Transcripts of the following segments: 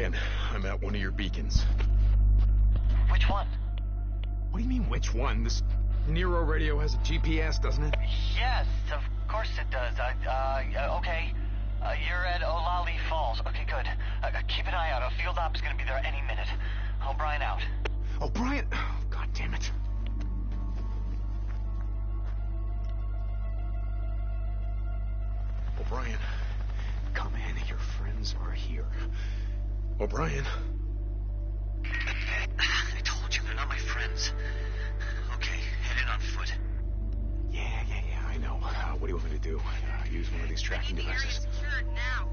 O'Brien. I'm at one of your beacons. Which one? What do you mean, which one? This Nero radio has a GPS, doesn't it? Yes, of course it does. Okay. You're at Olali Falls. Okay, good. Keep an eye out. A field op is going to be there any minute. O'Brien out. O'Brien? Oh, God damn it. O'Brien, come in. Your friends are here. O'Brien. I told you, they're not my friends. Okay, head in on foot. Yeah, I know. What do you want me to do? Use one of these tracking devices? Secured now.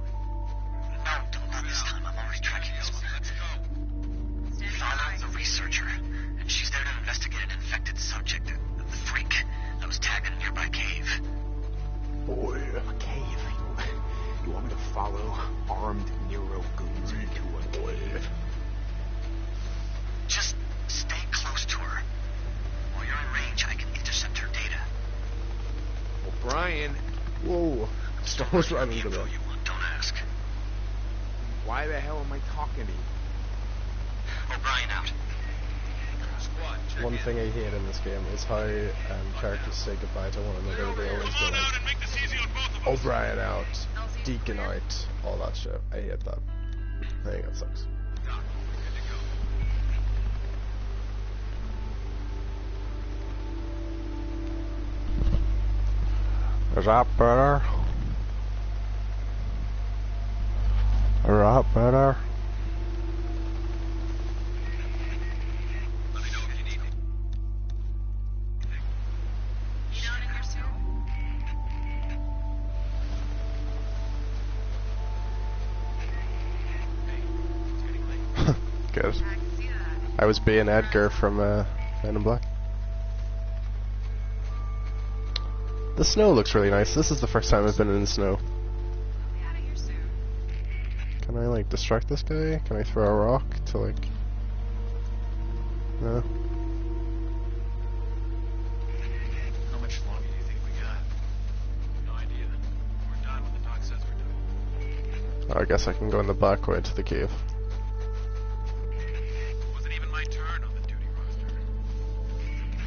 No, not this time. I'm already tracking this one. Let's go. Follow the researcher, and she's there to investigate an infected subject, the freak that was tagged in a nearby cave. Boy, a cave. You want me to follow armed Nero goons into a cave? Just stay close to her. While you're in range, I can intercept her data. O'Brien. Whoa. Star Wars running to Info the... you want, don't ask. Why the hell am I talking to you? O'Brien out. Squad, check One in. thing I hate in this game is how characters say goodbye to one another. They always go like, O'Brien out, Deacon out, all that shit. I hate that. I think that sucks. Doc, good to go. Is that better? Is that better? Let me know if you need anything. You down in your suit? Hey, it's getting late. Good. I can see that. I was being Edgar from Men in Black. The snow looks really nice. This is the first time I've been in the snow. Get out of here soon. Can I like distract this guy? Can I throw a rock to like... No. How much longer do you think we got? No idea. We're done when the doc says we're done. I guess I can go in the back way to the cave. Wasn't even my turn on the duty roster.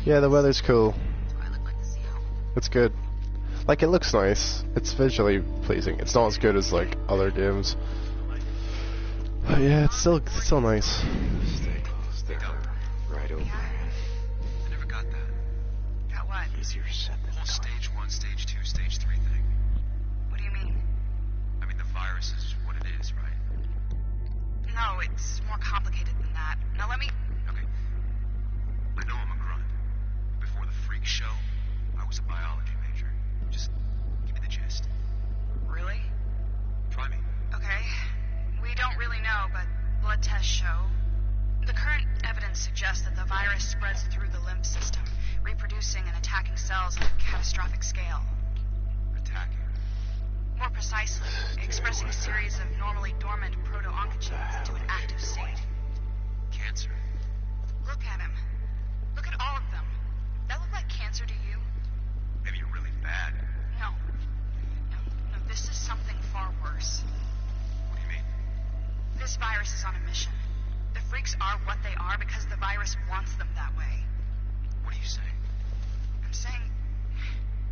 Yeah, the weather's cool. Do I look like the CO? It's good. Like, it looks nice. It's visually pleasing. It's not as good as like other games. But yeah, it's still nice. Stay close there. Right, O'Brien. I never got that. Got what? Easier said The than whole done. stage 1, stage 2, stage 3 thing. What do you mean? I mean, the virus is what it is, right? No, it's more complicated than that. Now let me... Okay. I know I'm a grunt. Before the freak show, I was a biology major. Just give me the gist. Really? Try me. Okay. We don't really know, but blood tests show. The current evidence suggests that the virus spreads through the lymph system, reproducing and attacking cells on a catastrophic scale. Attacking. More precisely, expressing a series of normally dormant proto-oncogenes into an active state. Cancer. Look at him. Look at all of them. That look like cancer to you? Maybe you're really bad. No. No, this is something far worse. What do you mean? This virus is on a mission. The freaks are what they are because the virus wants them that way. What are you saying? I'm saying...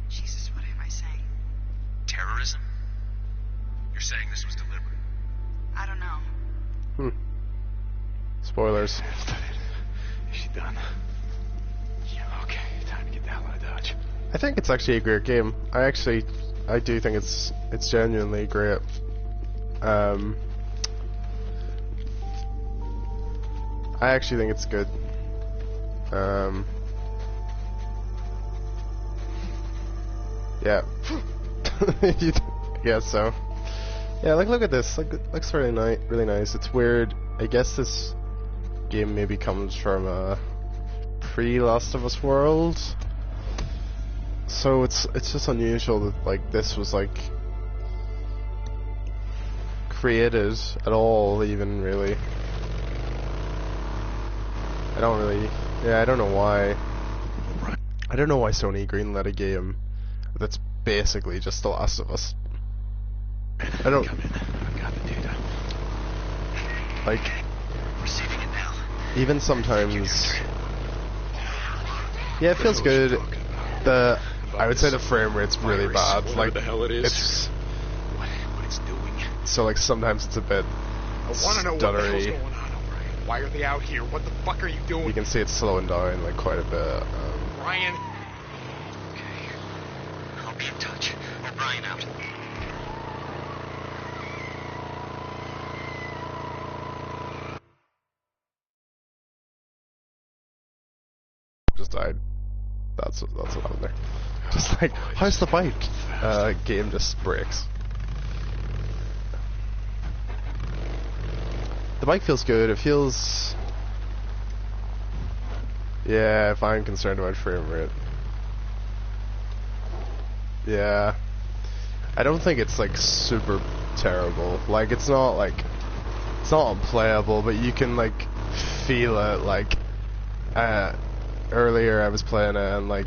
Jesus, what am I saying? Terrorism? You're saying this was deliberate? I don't know. Spoilers. Is she done? Yeah, okay. Time to get the hell out of Dodge. I think it's actually a great game. I do think it's genuinely great. I actually think it's good. Yeah. Yeah, so. Yeah, like look at this. Like, it looks really nice. Really nice. It's weird. I guess this game maybe comes from a pre-Last of Us world. So it's just unusual that like this was like created at all, even really. I don't know why. I don't know why Sony greenlit a game that's basically just The Last of Us. I don't. Come in. I've got the data. Like, Receiving it now. even sometimes, yeah, it feels good. I would say the frame rate's really bad. Whatever Like, the hell it is. it's What it's doing. so like sometimes it's a bit I want to know what the hell's stuttery. going on, O'Brien. Why are they out here? What the fuck are you doing? You can see it's slowing down like quite a bit. Brian. Okay. I'll be in touch. O'Brien out. Just died. That's what happened there. Just like, how's the bike? Game just breaks. The bike feels good. It feels. Yeah, if I'm concerned about frame rate. Yeah. I don't think it's like super terrible. Like it's not unplayable, but you can like feel it. Like earlier I was playing it and like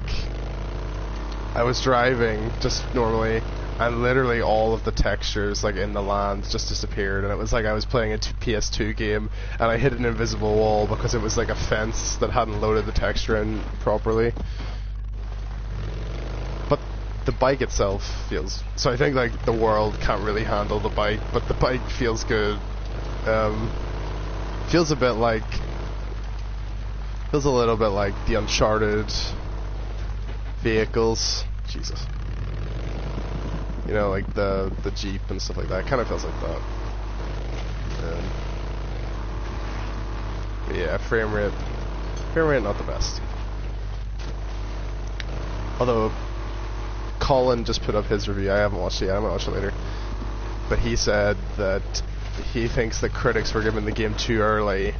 I was driving just normally and literally all of the textures like in the land just disappeared, and it was like I was playing a PS2 game and I hit an invisible wall because it was like a fence that hadn't loaded the texture in properly. But the bike itself feels, so I think like the world can't really handle the bike, but the bike feels good. Feels a bit like, feels a little bit like the Uncharted vehicles. Jesus. You know, like the Jeep and stuff like that. It kind of feels like that. But yeah, frame rate not the best. Although Colin just put up his review. I haven't watched it yet. I might watch it later. But he said that he thinks that critics were giving the game too early.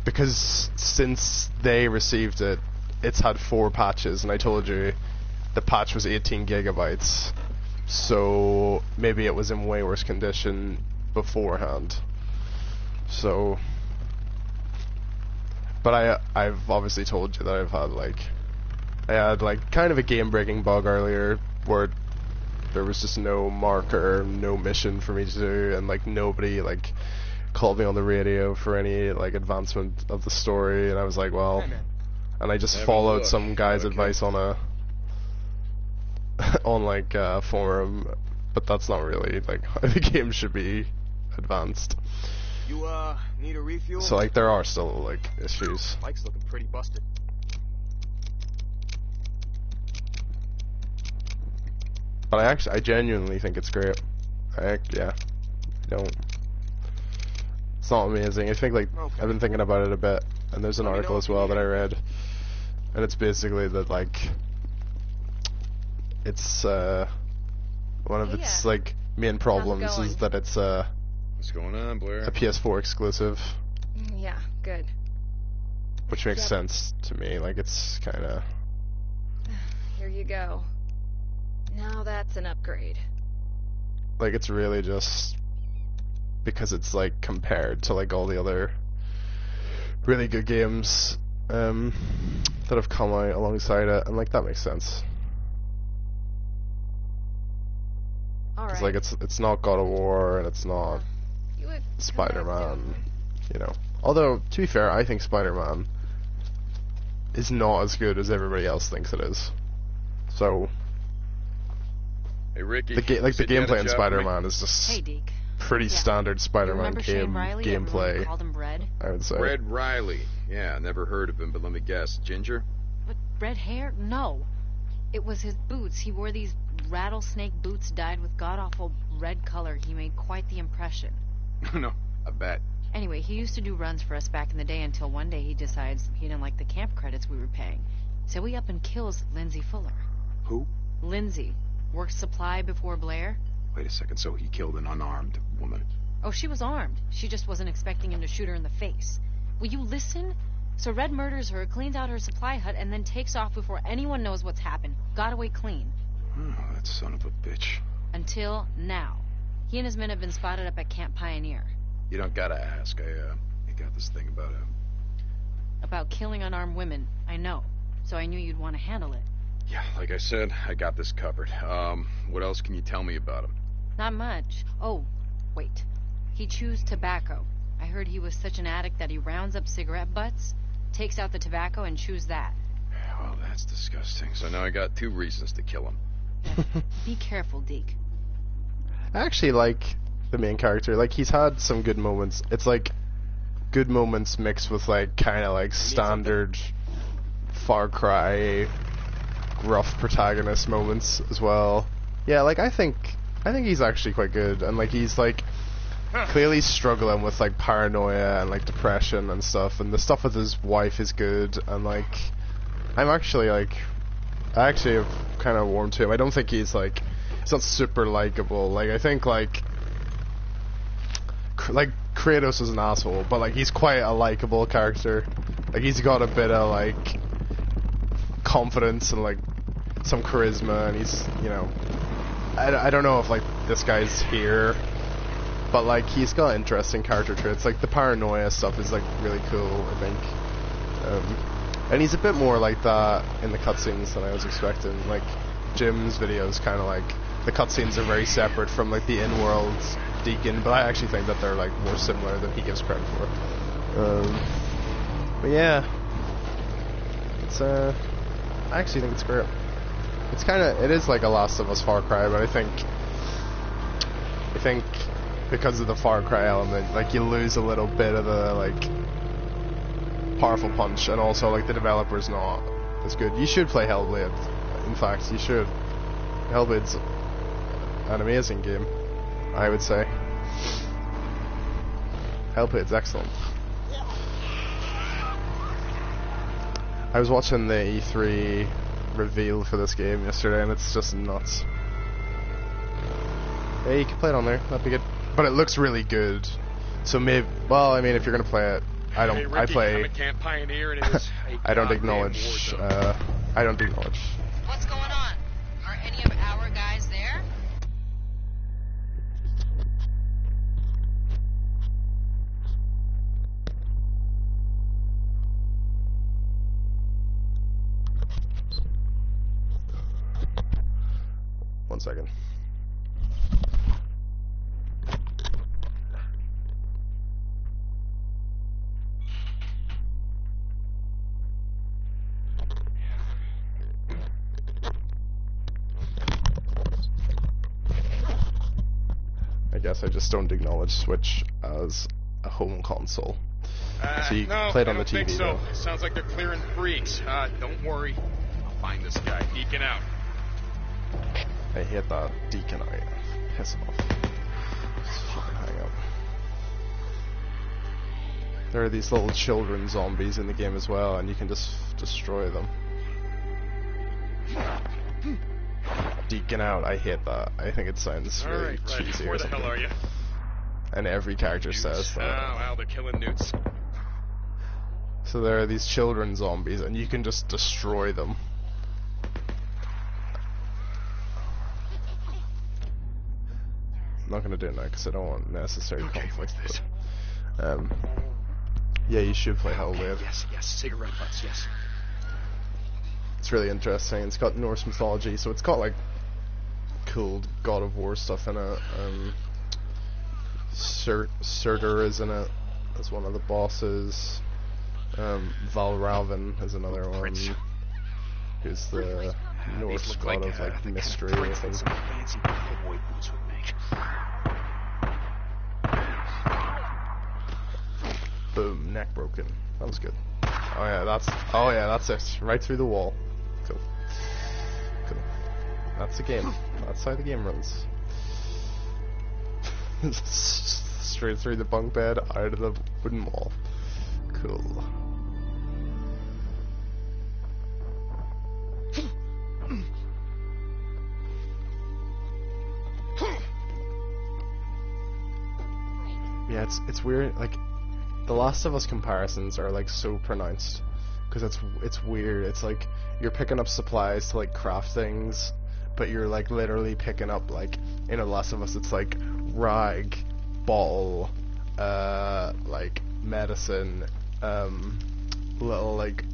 Because since they received it, it's had 4 patches, and I told you the patch was 18 gigabytes, so maybe it was in way worse condition beforehand. So, but I've obviously told you that I had like kind of a game-breaking bug earlier where there was just no marker, no mission for me to do, and like nobody like called me on the radio for any like advancement of the story, and I was like, well, and I just followed some guy's advice on a forum, but that's not really like how the game should be advanced. You need a refuel? So like there are still like issues. Bike's looking pretty busted. But I genuinely think it's great. Yeah, I don't. It's not amazing. I think like I've been thinking about it a bit, and there's an article as well that I read, and it's basically that like it's one of its like main problems is that it's What's going on, Blair? a PS4 exclusive, Yeah, good. which makes sense to me. Like it's kind of Here you go. Now that's an upgrade. like it's really just because it's like compared to like all the other really good games that have come out alongside it, and like that makes sense. Alright. It's like it's not God of War and it's not You would come back Spider-Man, down. you know. Although to be fair, I think Spider-Man is not as good as everybody else thinks it is. So Hey, Ricky. the said you had a gameplay in job for me? Spider-Man is just Hey, Deke. pretty standard You Spider-Man remember Shane Riley? Everyone gameplay, called him Red. I would say. Red Riley. Yeah, never heard of him, but let me guess. Ginger? But red hair? No. It was his boots. He wore these rattlesnake boots dyed with god-awful red color. He made quite the impression. No, I bet. Anyway, he used to do runs for us back in the day until one day he decides he didn't like the camp credits we were paying. So he up and kills Lindsay Fuller. Who? Lindsay. Worked supply before Blair. Wait a second, so he killed an unarmed woman. Oh, she was armed. She just wasn't expecting him to shoot her in the face. Will you listen? So Red murders her, cleans out her supply hut, and then takes off before anyone knows what's happened. Got away clean. Oh, that son of a bitch. Until now. He and his men have been spotted up at Camp Pioneer. You don't gotta ask. I got this thing about About killing unarmed women. I know. So I knew you'd want to handle it. Yeah, like I said, I got this covered. What else can you tell me about him? Not much. Oh, wait. He chews tobacco. I heard he was such an addict that he rounds up cigarette butts, takes out the tobacco, and chews that. Well, that's disgusting. So now I got 2 reasons to kill him. Be careful, Deke. I actually like the main character. Like, he's had some good moments. It's like good moments mixed with like kind of like standard Far Cry gruff protagonist moments as well. Yeah, like I think he's actually quite good, and like he's like clearly struggling with like paranoia and like depression and stuff, and the stuff with his wife is good, and like I actually have kind of warmed to him. I don't think he's not super likable. Like I think like Kratos is an asshole, but like he's quite a likable character. Like he's got a bit of like confidence and like some charisma, and he's, you know, I don't know if like this guy's here, but like he's got interesting character traits. Like the paranoia stuff is like really cool, I think. And he's a bit more like that in the cutscenes than I was expecting. Like Jim's videos kind of like the cutscenes are very separate from like the in-world Deacon, but I actually think that they're like more similar than he gives credit for. But yeah, it's I actually think it's great. It is like a Last of Us Far Cry, but I think because of the Far Cry element, like you lose a little bit of the like powerful punch, and also like the developer's not as good. You should play Hellblade. In fact, you should. Hellblade's an amazing game, I would say. Hellblade's excellent. I was watching the E3 reveal for this game yesterday, and it's just nuts. Yeah, you can play it on there. That'd be good. But it looks really good. So maybe, well, I mean, if you're gonna play it, I don't. Hey, Ricky, I play. I'm a camp pioneer, and it is I don't acknowledge. I don't acknowledge. What's going on? Are any of our guys there? One second. I guess I just don't acknowledge Switch as a home console. So you no, play it on I the don't think TV so. though. It sounds like they're clearing freaks. Don't worry. I'll find this guy deacon out. I hate that Deacon. I piss off. Just fucking hang up. There are these little children zombies in the game as well, and you can just destroy them. Deacon out. I hate that. I think it sounds really Alright, cheesy or where the something. hell are you? And every character Newts. says that. Oh, well, they're killing newts. So there are these children zombies, and you can just destroy them. I'm not gonna do it now because I don't want necessary conflict. what's this? But, yeah, you should play Hellblade. Yes, cigarette butts, yes. It's really interesting. It's got Norse mythology, so it's got like cool God of War stuff in it. Surtur is in it as one of the bosses. Valravn is another one. Who's the Norse god of like mystery, I think. Some fancy cowboy boots would make. Boom, neck broken. That was good. Oh yeah, that's it. Right through the wall. Cool. That's the game. That's how the game runs. Straight through the bunk bed, out of the wooden wall. Cool. Yeah, it's weird. Like, the Last of Us comparisons are like so pronounced because it's weird. It's like you're picking up supplies to like craft things, but you're like literally picking up like in The Last of Us it's like rag, bottle, like medicine, little like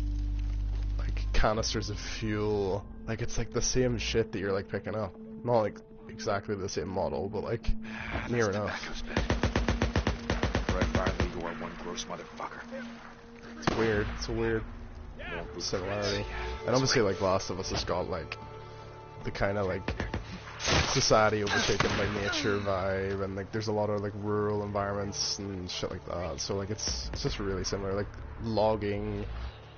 canisters of fuel. Like it's like the same shit that you're like picking up. Not like exactly the same model, but like near enough. are one gross motherfucker. It's weird. It's a weird similarity. And obviously, like, Last of Us has got, like, the kind of, like, society overtaken by nature vibe, and, like, there's a lot of, like, rural environments and shit like that. So, like, it's just really similar. Like, logging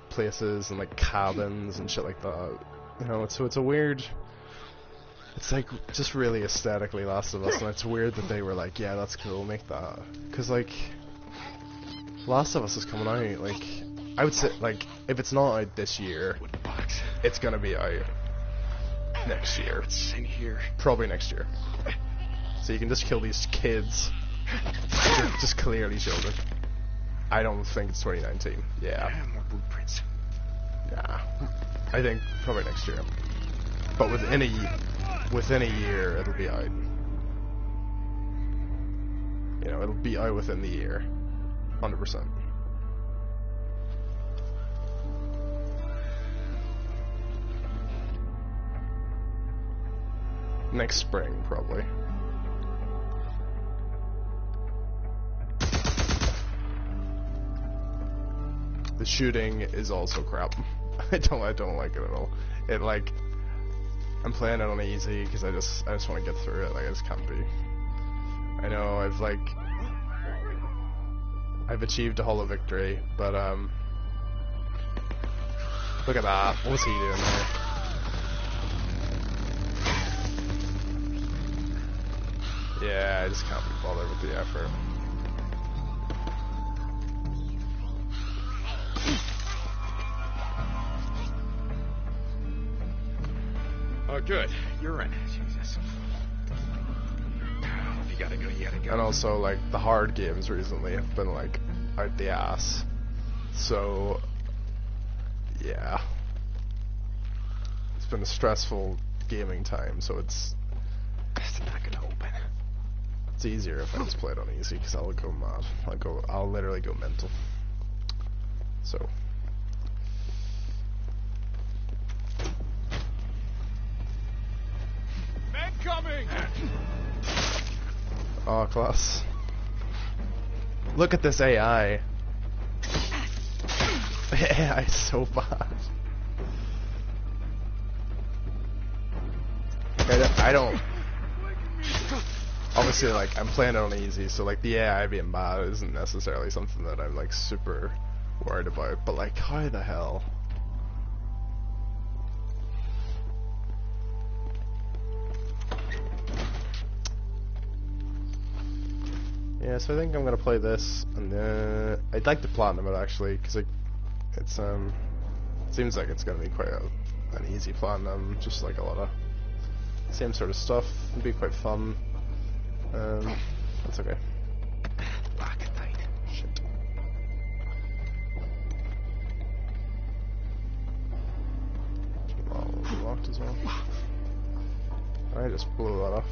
places and, like, cabins and shit like that. You know, so it's a weird... It's, like, just really aesthetically Last of Us, and it's weird that they were like, yeah, that's cool, make that. Because, like, Last of Us is coming out, like, I would say, like, if it's not out this year, it's gonna be out next year. It's in here. Probably next year. So you can just kill these kids. They're just clearly children. I don't think it's 2019. Yeah. More blueprints. Yeah. I think probably next year. But within a year, it'll be out. You know, it'll be out within the year. 100%. Next spring, probably. The shooting is also crap. I don't like it at all. It, like, I'm playing it on easy because I just want to get through it. Like, I just can't be. I know I've achieved a hollow victory, but look at that. What's he doing there? Yeah, I just can't be bothered with the effort. Oh, good. You're in. Jesus. If you gotta go, you gotta go. And also, like, the hard games recently have been, like, out the ass. So, yeah. It's been a stressful gaming time, so it's not gonna open. It's easier if I just play it on easy, because I'll go mad. I'll literally go mental. So. Men coming! Oh, class. Look at this AI. The AI is so bad. I don't... Obviously, like, I'm playing it on easy, so, like, the AI being bad isn't necessarily something that I'm, like, super worried about. But, like, how the hell? Yeah, so I think I'm gonna play this, and I'd like to platinum it actually, because it seems like it's gonna be quite an easy platinum, just like a lot of same sort of stuff. It'd be quite fun. That's okay. Lock it tight. Shit. Oh, it'll be locked as well. I just blew that off.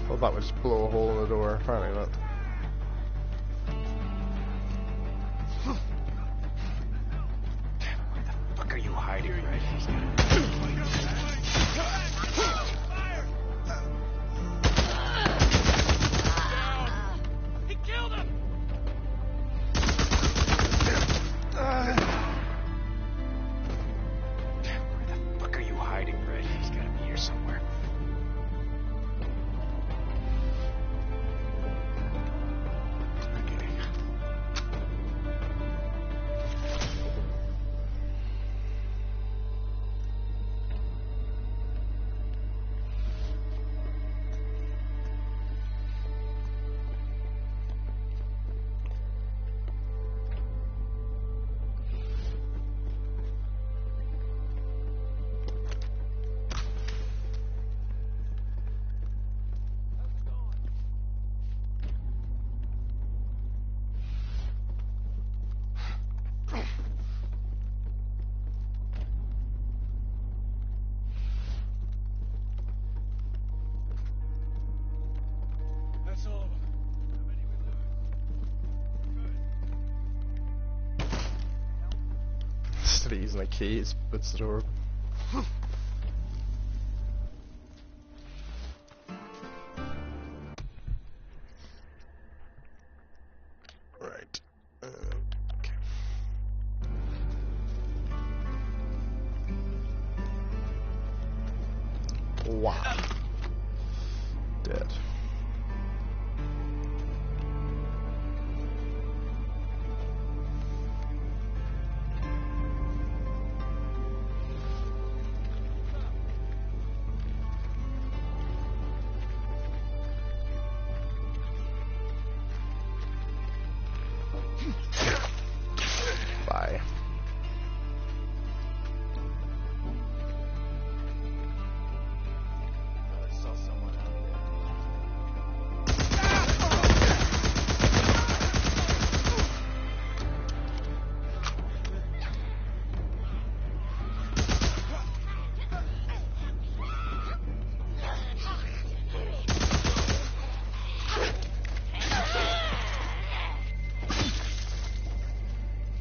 Well, that would just blow a hole in the door. Apparently not. Where the fuck are you hiding, Red? He killed him! Where the fuck are you hiding, Red? He's gotta be here somewhere. Okay. That's all of them. How many we lose? Instead of using a key, it's the door. Wow. Dead. Bye. I saw someone out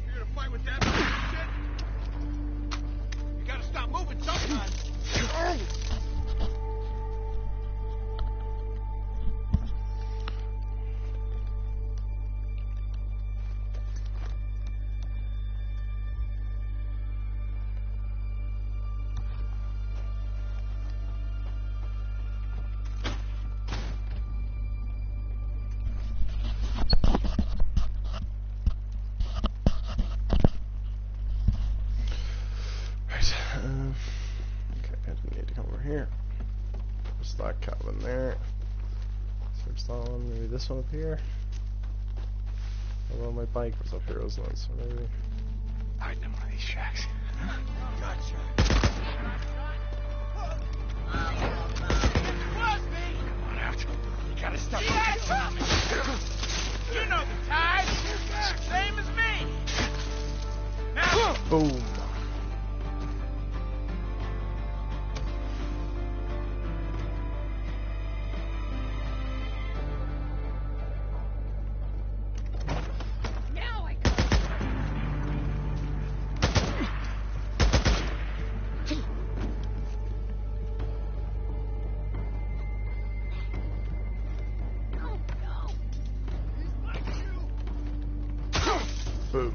You're gonna fight with that shit? You gotta stop moving sometimes. Right. Okay, I didn't need to come over here. There's that cabin there. Search that one. Maybe this one up here. Although my bike was up here, wasn't it? So maybe. hiding in one of these shacks. Gotcha. Come on out. You gotta stop. You know the tide. Same as me. Now, Boom. Now I got Boom.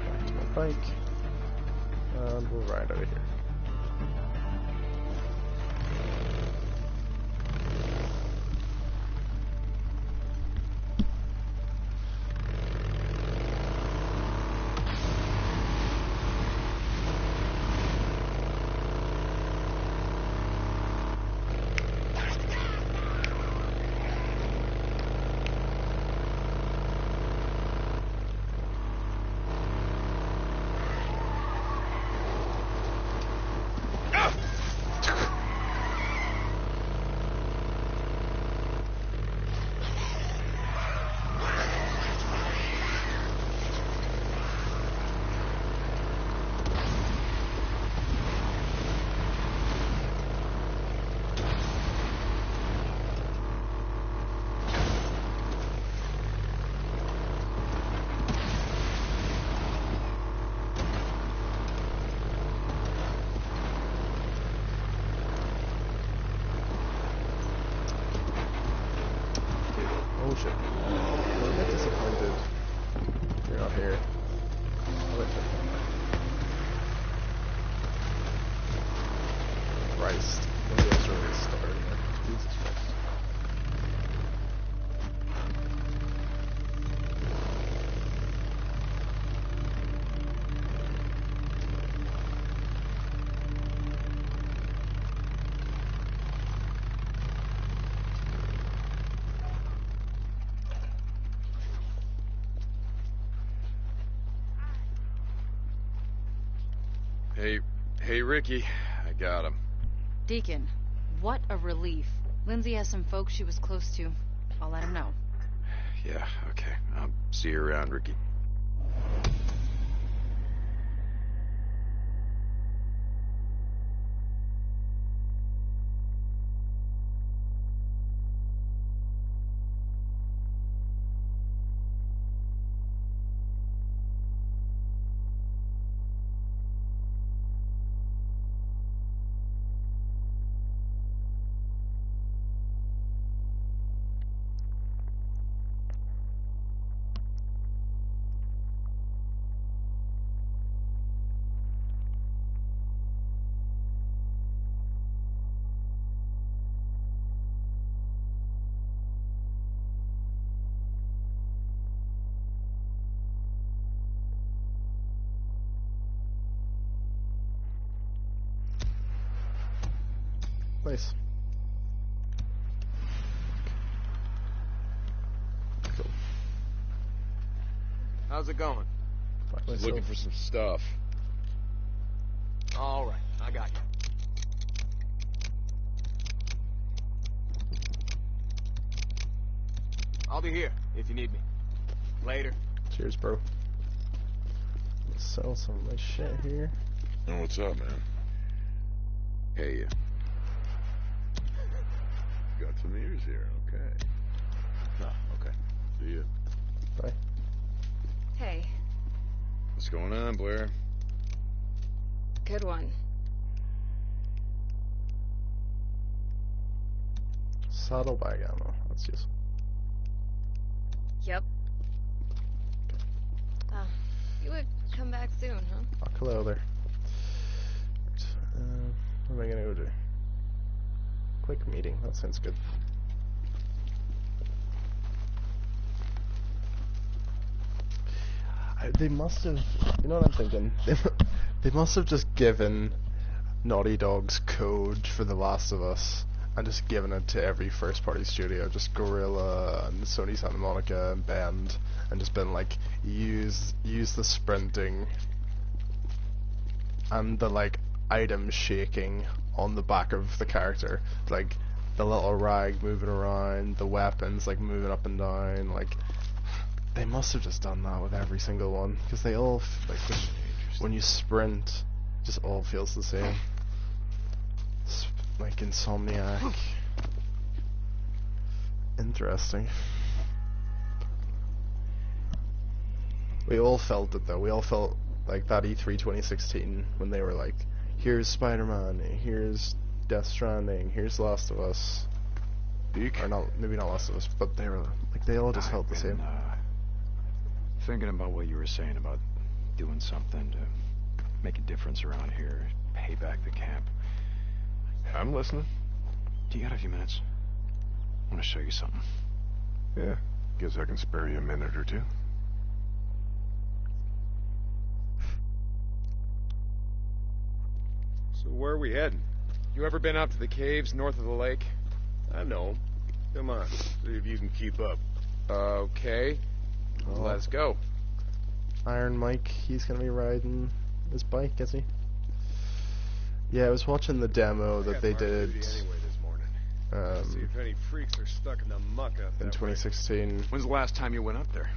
Back to my bike. And we'll ride out of here. Oh shit. I'm a bit disappointed you're not here. I'll let you know. Christ. Maybe I was really starting there. Jesus Christ. Hey, Ricky. I got him. Deacon, what a relief. Lindsay has some folks she was close to. I'll let him know. Yeah, okay. I'll see you around, Ricky. Nice. Cool. How's it going? By Just myself. looking for some stuff. All right, I got you. I'll be here if you need me. Later. Cheers, bro. Let's sell some of my shit here. Oh, what's up, man? Hey, got some ears here, okay. Oh, okay. See ya. Bye. Hey, What's going on, Blair? good one. Saddlebag ammo. That's useful. Yep. You would come back soon, huh? Oh, hello there. What am I gonna go do? Quick meeting. That sounds good. They must have. You know what I'm thinking? They must have just given Naughty Dog's code for The Last of Us and just given it to every first-party studio, just Gorilla and Sony Santa Monica and Bend, and just been like, use the sprinting and the like item shaking on the back of the character, like the little rag moving around, the weapons like moving up and down. Like they must have just done that with every single one, because they all like when you sprint, it just all feels the same. Like Insomniac. Interesting. We all felt it though. We all felt like that E3 2016 when they were like, here's Spider-Man, here's Death Stranding, here's Last of Us. Or not, maybe not Last of Us, but they were like, they all just felt the same. Thinking about what you were saying about doing something to make a difference around here, pay back the camp. I'm listening. Do you got a few minutes? I want to show you something. Yeah. Guess I can spare you a minute or two. So where are we heading? You ever been out to the caves north of the lake? I know. Come on, see if you can keep up. Okay. Oh. Let's go. Iron Mike, he's gonna be riding his bike, is he? Yeah, I was watching the demo that they did Anyway this morning. See if any freaks are stuck in the muck up in that 2016. When's the last time you went up there?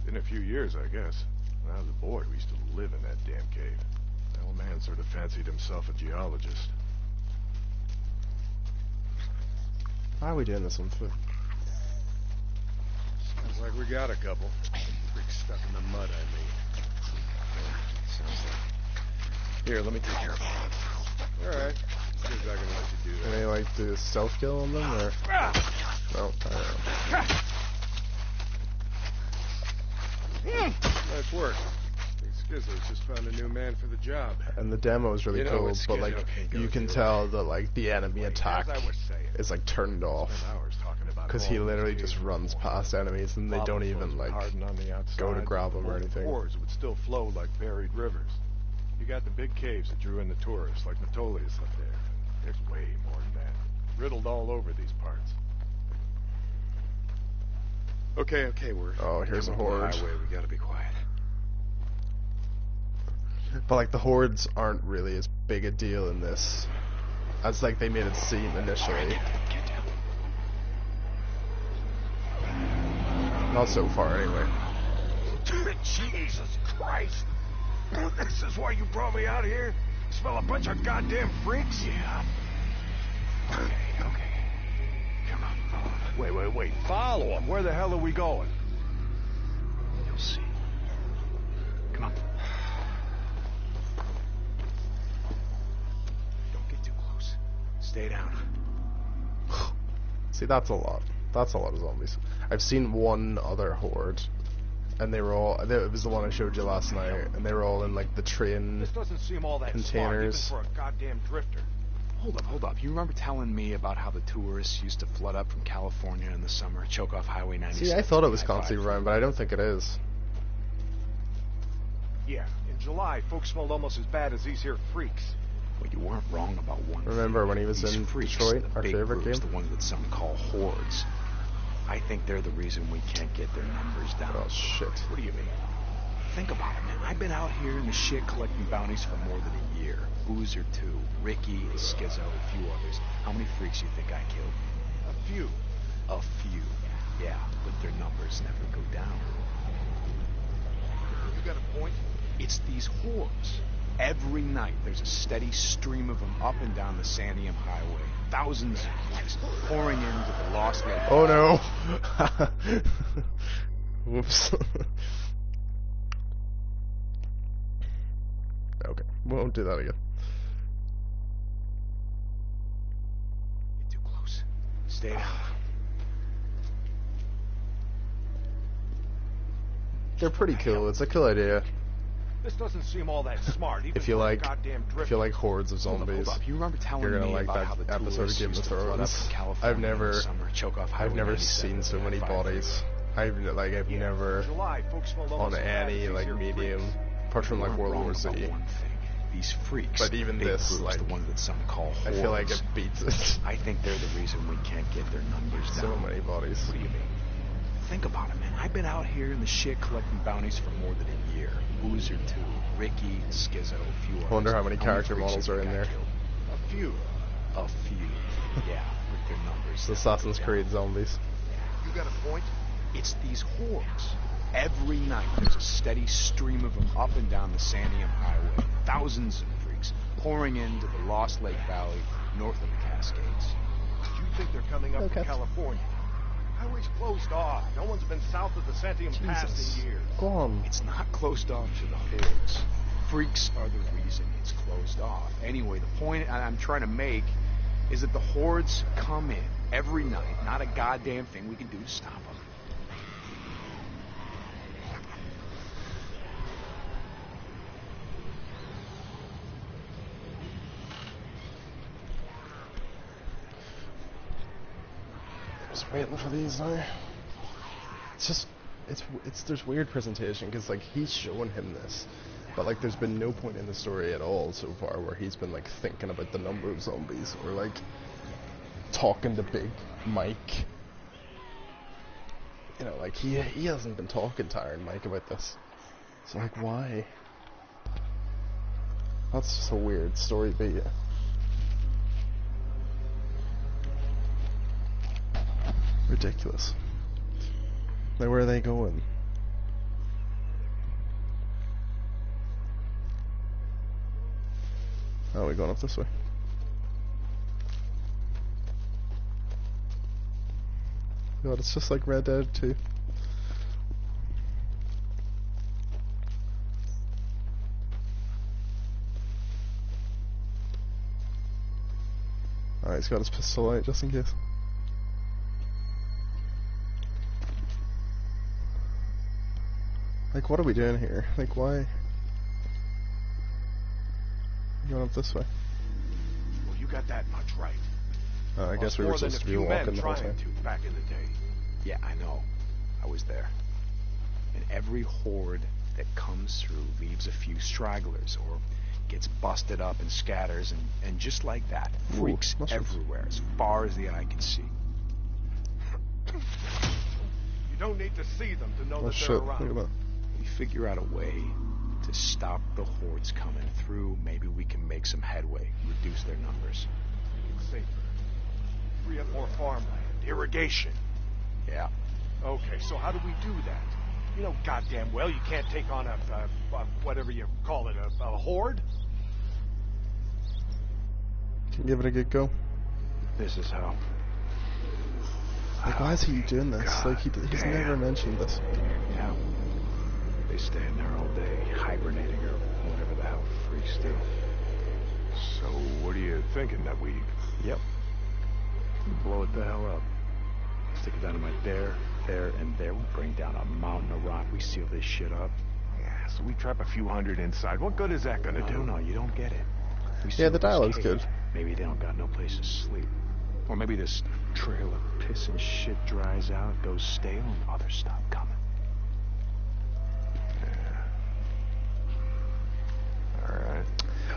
In a few years, I guess. When I was a boy, we used to live in that damn cave. The old man sort of fancied himself a geologist. Why are we doing this on foot? Sounds like we got a couple. Freaks stuck in the mud, I mean. Sounds like. Here, let me take care of it. Alright. Seems I can let you do Can that. they like do a stealth kill on them, or? No, I don't know. Nice work. Skizzo's just found a new man for the job. And the demo is really You know cool, it's but good. like Okay, go you can do it. tell that like the enemy attack As I was saying, is like turned off, spent hours talking about because all he these literally caves just runs before. past enemies and they Lava don't flows even would like harden on the outside, go to grab but them or molten anything. pores would still flow like buried rivers. You got the big caves that drew in the tourists, like Metolius up there. There's way more than that, riddled all over these parts. Okay, we're. Oh, here's a coming up the horde. highway. We gotta be quiet. But like the hordes aren't really as big a deal in this as like they made it seem initially. Get down. Not so far anyway. Jesus Christ! This is why you brought me out here? Smell a bunch of goddamn freaks? Yeah. Okay. Come on. Wait. Follow them. Where the hell are we going? You'll see. Come on. Don't get too close. Stay down. See, that's a lot. That's a lot of zombies. I've seen one other horde, and they were all. It was the one I showed you last night, and they were all in like the train. This doesn't seem all that Containers. smart, even for a goddamn drifter. Hold up. You remember telling me about how the tourists used to flood up from California in the summer, choke off Highway 97? See, I thought it was constantly run, but I don't think it is. Yeah, in July, folks smelled almost as bad as these here freaks. Well, you weren't wrong about one Remember thing. when he was These in freaks, Detroit, the our big favorite groups, game? the ones that some call hordes. I think they're the reason we can't get their numbers down. Oh shit. What do you mean? Think about it, man. I've been out here in the shit collecting bounties for more than a year. Boozer 2, Ricky, Schizo, a few others. How many freaks you think I killed? A few. A few. Yeah, but their numbers never go down. You got a point? It's these hordes. Every night there's a steady stream of them up and down the Santiam Highway. Thousands of freaks pouring into the Lost Lake. Oh no! Whoops. Okay, won't do that again. Get too close. Stay down. They're pretty cool. It's a cool idea. This doesn't seem all that smart. Even If you for a like, goddamn if you like hordes of Hold zombies, up. You remember telling you're gonna me like about how that the episode of tourists Game of used to flood up Thrones. from California I've in the summer, choke off I've Highway never 97 seen so and many 5 bodies. I've never July, folks smelled on almost as bad any as like these here medium, freaks. apart from like You World weren't War wrong Z. about one thing. These freaks, But even big this, groups, like, the ones that some call I hordes. feel like it beats it. I think they're the reason we can't get their numbers down. So many bodies. What do you mean? Think about it, man. I've been out here in the shit collecting bounties for more than a year. Boozer 2, Ricky, Schizo, a few others. Wonder how many character freaks models you are in think I there. killed? A few. A few. Yeah, with their numbers. The Assassin's Creed zombies. You got a point? It's these hordes. Every night there's a steady stream of them up and down the Santiam Highway. Thousands of freaks pouring into the Lost Lake Valley north of the Cascades. You think they're coming up Okay. from California? Highway's closed off. No one's been south of the Santiam Pass Jesus. in years. Go on. It's not closed off to the hordes. Freaks are the reason it's closed off. Anyway, the point I'm trying to make is that the hordes come in every night. Not a goddamn thing we can do to stop them. Just waiting for these now. It's just, there's weird presentation because like he's showing him this, but like there's been no point in the story at all so far where he's been like thinking about the number of zombies or like talking to Big Mike. You know, like he hasn't been talking to Iron Mike about this. So like why? That's just a weird story beat. Ridiculous. Like, where are they going? Oh, we're going up this way. God, it's just like Red Dead 2. Alright, he's got his pistol out just in case. Like, what are we doing here? Like, why? Going up this way. Well, you got that much right. I guess we were supposed to be walking the whole time. Back in the day. Yeah, I know. I was there. And every horde that comes through leaves a few stragglers or gets busted up and scatters, and just like that, freaks mushrooms. everywhere as far as the eye can see. You don't need to see them to know Oh that shit, they're look around. at that. We figure out a way to stop the hordes coming through. Maybe we can make some headway, reduce their numbers. It's safer. Free up more farmland. Irrigation. Yeah. Okay, so how do we do that? You know goddamn well you can't take on a whatever you call it, a horde? Can give it a good go. This is how. Like, why is he doing this? Like, he's damn. never mentioned this. Yeah. They stay in there all day, hibernating or whatever the hell freaks do. So what are you thinking that we... Yep. Blow it the hell up. Stick it dynamite there, and there. We bring down a mountain of rock. We seal this shit up. Yeah, so we trap a few hundred inside. What good is that gonna do? No, you don't get it. We Yeah, seal the this dialogue's cave. good. Maybe they don't got no place to sleep. Or maybe this trail of piss and shit dries out, goes stale, and others stop coming. Alright.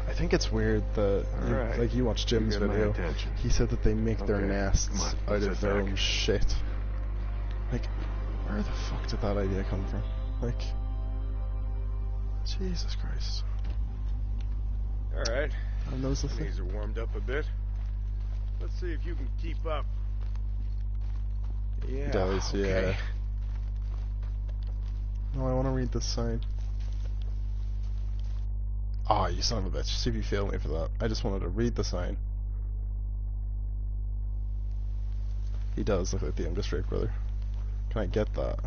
I think it's weird that, Alright. like, you watched Jim's You get my video. attention. He said that they make their Okay, nests come on, out sit of their back. own shit. Like, where the fuck did that idea come from? Like, Jesus Christ. Alright. God knows the thing. Knees are warmed up a bit. Let's see if you can keep up. Yeah. He does, okay. yeah. No, I want to read this sign. Ah, you son of a bitch. See if you fail me for that. I just wanted to read the sign. He does look like the youngest Drake brother. Can I get that?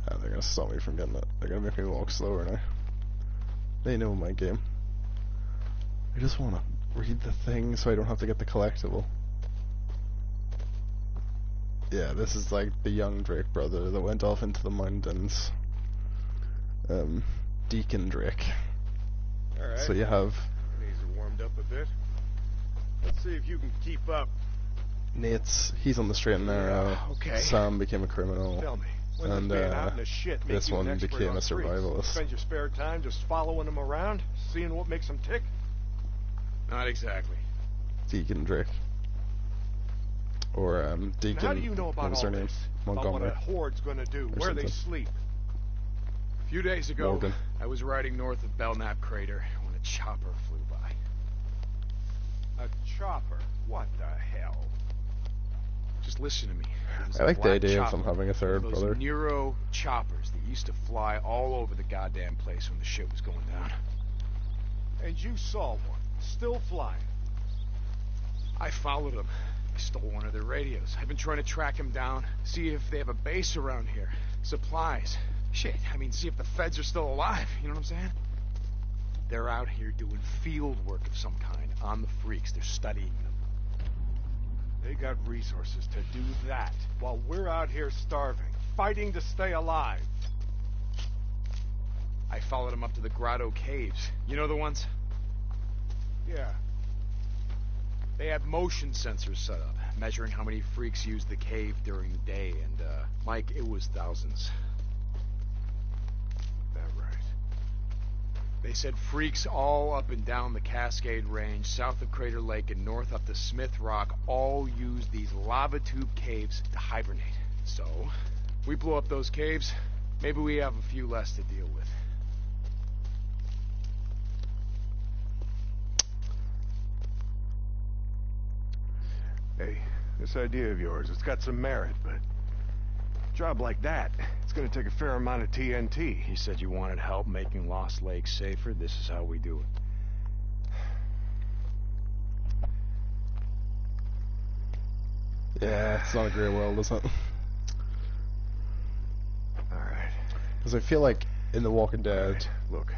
Ah, they're gonna stop me from getting it. They're gonna make me walk slower now. They know my game. I just wanna read the thing so I don't have to get the collectible. Yeah, this is like the young Drake brother that went off into the mountains. Deacon Drake. Alright. So you have Knees are warmed up a bit. Let's see if you can keep up. he's on the straight and narrow. Yeah, okay. Sam became a criminal. Tell me, when And, does being out in the shit make this you an one expert became on a freaks? survivalist. Spend your spare time just following them around, seeing what makes them tick? Not exactly. Deacon Drake. Or Deacon. And how do you know what about was all her name? this? About what Montgomery. a horde's gonna do, Or where they something. sleep? A few days ago, Morgan. I was riding north of Belknap Crater when a chopper flew by. A chopper? What the hell? Just listen to me. It was I a like the black idea of chopper, them having a third one of those brother. Nero choppers that used to fly all over the goddamn place when the shit was going down. And you saw one, still flying. I followed them. I stole one of their radios. I've been trying to track them down, see if they have a base around here, supplies. Shit, I mean, see if the feds are still alive, you know what I'm saying? They're out here doing field work of some kind on the freaks. They're studying them. They got resources to do that, while we're out here starving, fighting to stay alive. I followed them up to the Grotto Caves. You know the ones? Yeah. They have motion sensors set up, measuring how many freaks use the cave during the day, and, Mike, it was thousands. That right. They said freaks all up and down the Cascade Range, south of Crater Lake and north up to Smith Rock, all use these lava tube caves to hibernate. So, we blow up those caves, maybe we have a few less to deal with. Hey, this idea of yours, it's got some merit, but a job like that, it's gonna take a fair amount of TNT. You said you wanted help making Lost Lake safer. This is how we do it. Yeah, it's not a great world, is it? Alright. Because I feel like in The Walking Dead, Alright, look.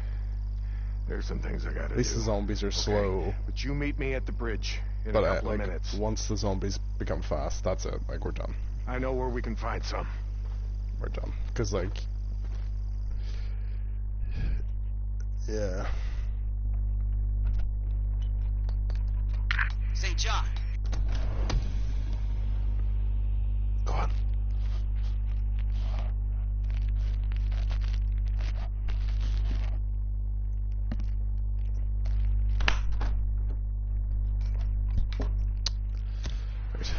There's some things I gotta do. at least the zombies are okay? slow. But you meet me at the bridge in But a couple like, of minutes. once the zombies become fast, that's it. Like, we're done. I know where we can find some. We're done. Because, like... Yeah. St. John. Go on. Right.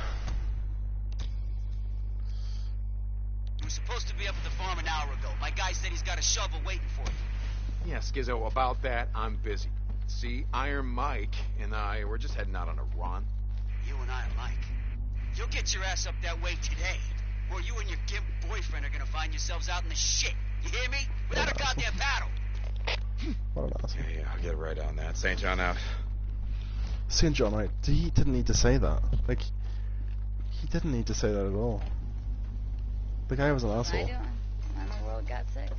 You were supposed to be up at the farm an hour ago. My guy said he's got a shovel waiting for you. Yeah, Skizzo, about that, I'm busy. See, Iron Mike and I, we're just heading out on a run. You and I, Mike. You'll get your ass up that way today, or you and your gimp boyfriend are gonna find yourselves out in the shit. You hear me? Without a goddamn paddle. What an asshole. Yeah, I'll get right on that. St. John out. St. John, right? He didn't need to say that. Like, he didn't need to say that at all. The guy was an What am I asshole. doing? When the world got sick.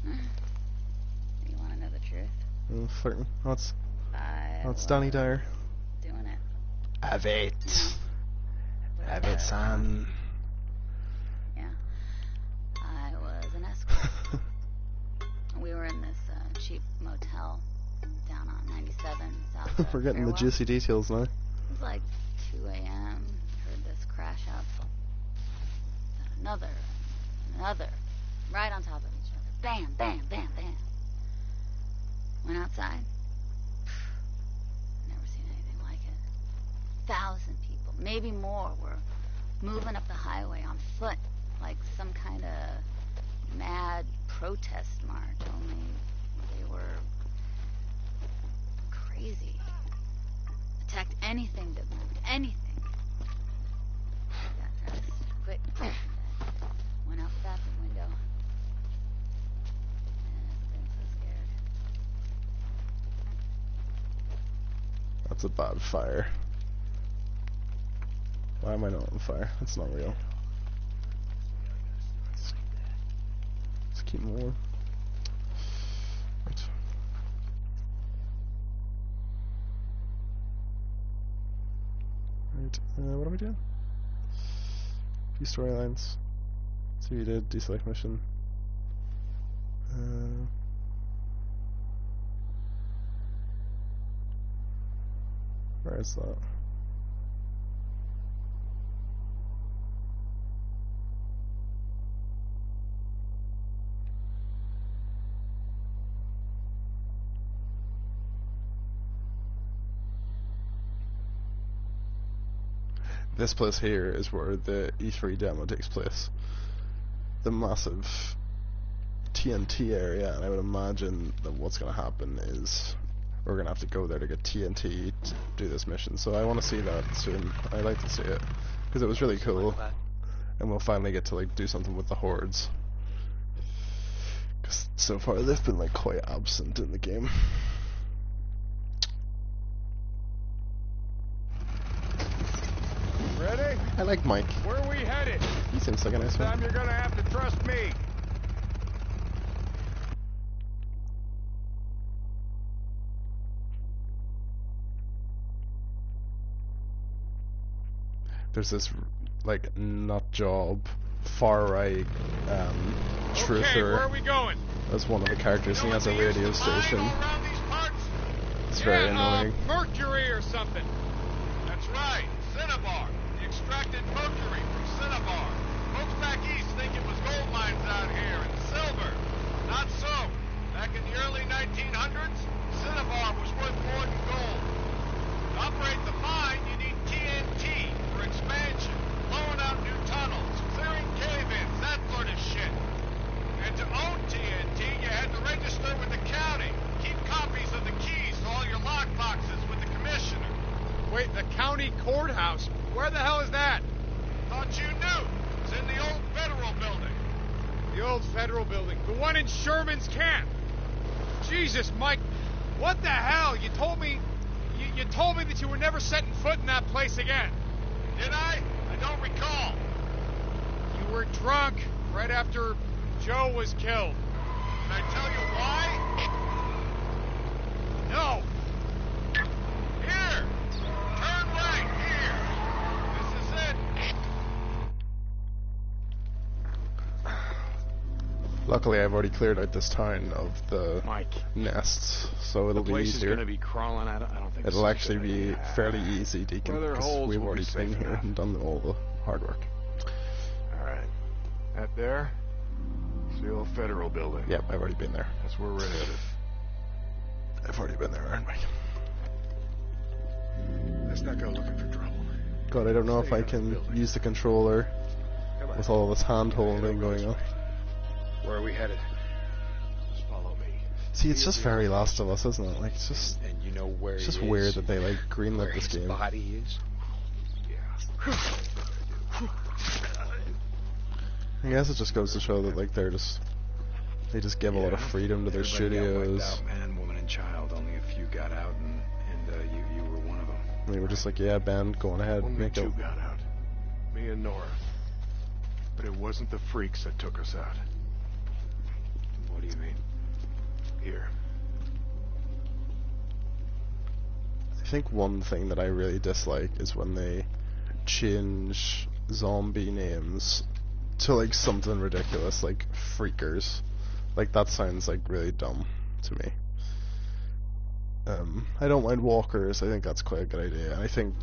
You want to know the truth? Flirting. That's I Danny Dyer. doing it. Have it. But, Have it, son. Yeah. I was an escort. We were in this cheap motel down on 97 south of We're getting the Fairwell. juicy details now. It was like 2 a.m. Heard this crash out. Then another, right on top of each other. Bam, bam, bam, bam. Went outside. Never seen anything like it. 1,000 people, maybe more, were moving up the highway on foot, like some kind of mad protest march, only they were crazy. Attacked anything that moved, anything. I got dressed, quick, went out the bathroom window. I've been so scared. That's a bad fire. Why am I not on fire? That's not real. Let's keep moving. Right. Right, what are we doing? Few storylines. So you did deselect mission. Where is that? This place here is where the E3 demo takes place. The massive TNT area, and I would imagine that what's going to happen is we're going to have to go there to get TNT to do this mission. So I want to see that soon. I'd like to see it, because it was really cool. And we'll finally get to like do something with the hordes. Because so far they've been like quite absent in the game. Ready? I like Mike. Where are we headed? He seems like a nice This time one. you're gonna have to trust me. There's this like nut job far right Okay, where are truther we going? as one of the characters. He has a radio station. It's very annoying. Mercury or something. That's right, Cinnabar. The extracted mercury from Cinnabar. Folks back east think it was gold mines out here and silver. Not so. Back in the early 1900s, Cinnabar was worth more than gold. To operate the mine, you need TNT for expansion, blowing out new tunnels, clearing cave-ins, that sort of shit. And to own TNT, you had to register with the county. Keep copies of the keys to all your lockboxes with the commissioner. Wait, the county courthouse? Where the hell is that? Thought you knew. It's in the old federal building. The old federal building? The one in Sherman's camp? Jesus, Mike, what the hell? You told me that you were never setting foot in that place again. Did I? I don't recall. You were drunk right after Joe was killed. Can I tell you why? No. Here. Turn right here. This is it. Luckily, I've already cleared out this town of the Mike, nests, so it'll the be place is easier. going to be crawling. I don't think It'll this is a actually good be idea. fairly easy, Deacon, Brother because Holds we've will already be been safe here enough. and done all the hard work. All right. That there? It's the old federal building. Yep, I've already been there. That's where we're headed. I've already been there, aren't I? Let's not go looking for trouble. God, I don't know if I can use the controller Come on. with all this hand-holding going on. Where are we headed? Just follow me. See, it's just very Last of Us, isn't it? Like, it's just And you know where it's just he weird is? that they, like, Where greenlit this his game. body is? Yeah. I guess it just goes to show that, like, they just give a lot of freedom to their Everybody got wiped studios. out, man, woman, and child. Only a few got out, and you were one of them. And they were just like, yeah, Ben, go on ahead, Only make two it. got out. Me and Nora. But it wasn't the freaks that took us out. What do you mean? Here. I think one thing that I really dislike is when they change zombie names to like something ridiculous, like freakers. Like that sounds like really dumb to me. I don't mind walkers. I think that's quite a good idea. I think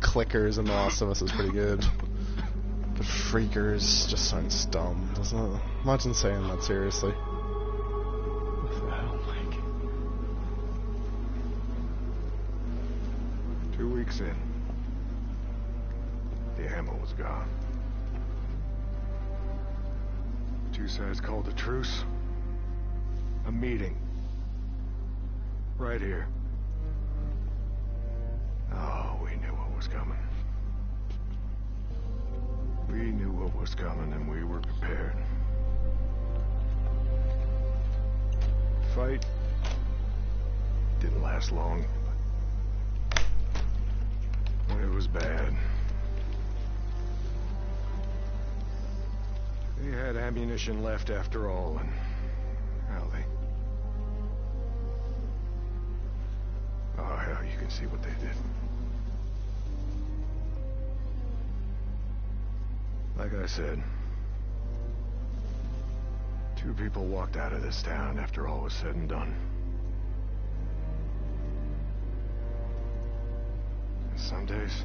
clickers in The Last of Us is pretty good. But freakers just sounds dumb, doesn't it? Imagine saying that seriously. What the hell, Mike? ammo was gone. Two sides called a truce. A meeting. Right here. Oh, we knew what was coming. We knew what was coming and we were prepared. Fight didn't last long. But it was bad. They had ammunition left after all, and well, oh hell, you can see what they did. Like I said, two people walked out of this town after all was said and done. And some days,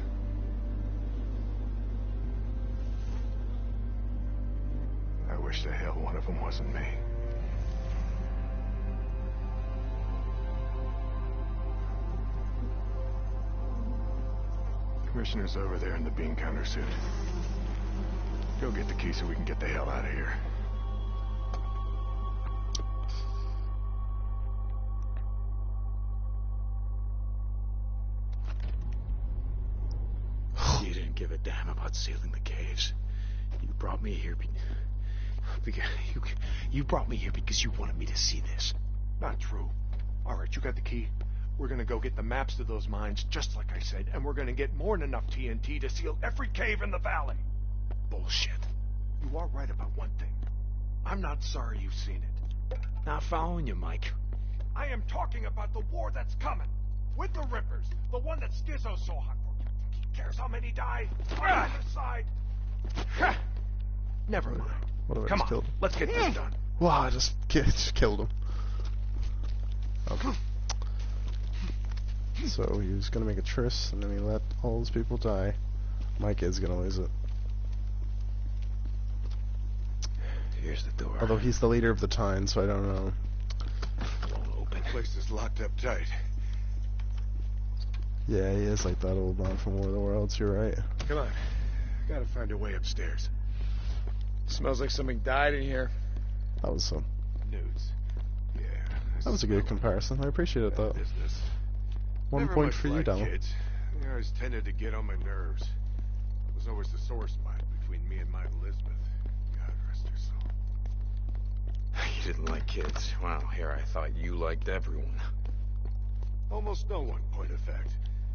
I wish the hell one of them wasn't me. Commissioner's over there in the bean counter suit. Go get the key so we can get the hell out of here. You didn't give a damn about sealing the caves. You brought me here you brought me here because you wanted me to see this. Not true. All right, you got the key. We're gonna go get the maps to those mines, just like I said, and we're gonna get more than enough TNT to seal every cave in the valley. Bullshit. You are right about one thing. I'm not sorry you've seen it. Not following you, Mike. I am talking about the war that's coming. With the Rippers. The one that Skizzo's so hot for. You think he cares how many die? On either side. Never mind. What Come on, on, let's get this done. Wow, I just killed him. Okay. So he was gonna make a truce, and then he let all those people die. Mike is gonna lose it. Here's the door. Although he's the leader of the town, so I don't know. Won't open. The place is locked up tight. Yeah, he is like that old man from War of the Worlds, you're right. Come on. Gotta find a way upstairs. Smells like something died in here. That was some. Nudes. Yeah. That was a good comparison. I appreciated that. Business. 1 Never point much for you, liked Donald. kids. They always tended to get on my nerves. It was always the sore spot between me and my Elizabeth. God rest her soul. You didn't like kids. Wow, here I thought you liked everyone. Almost no one, point of fact.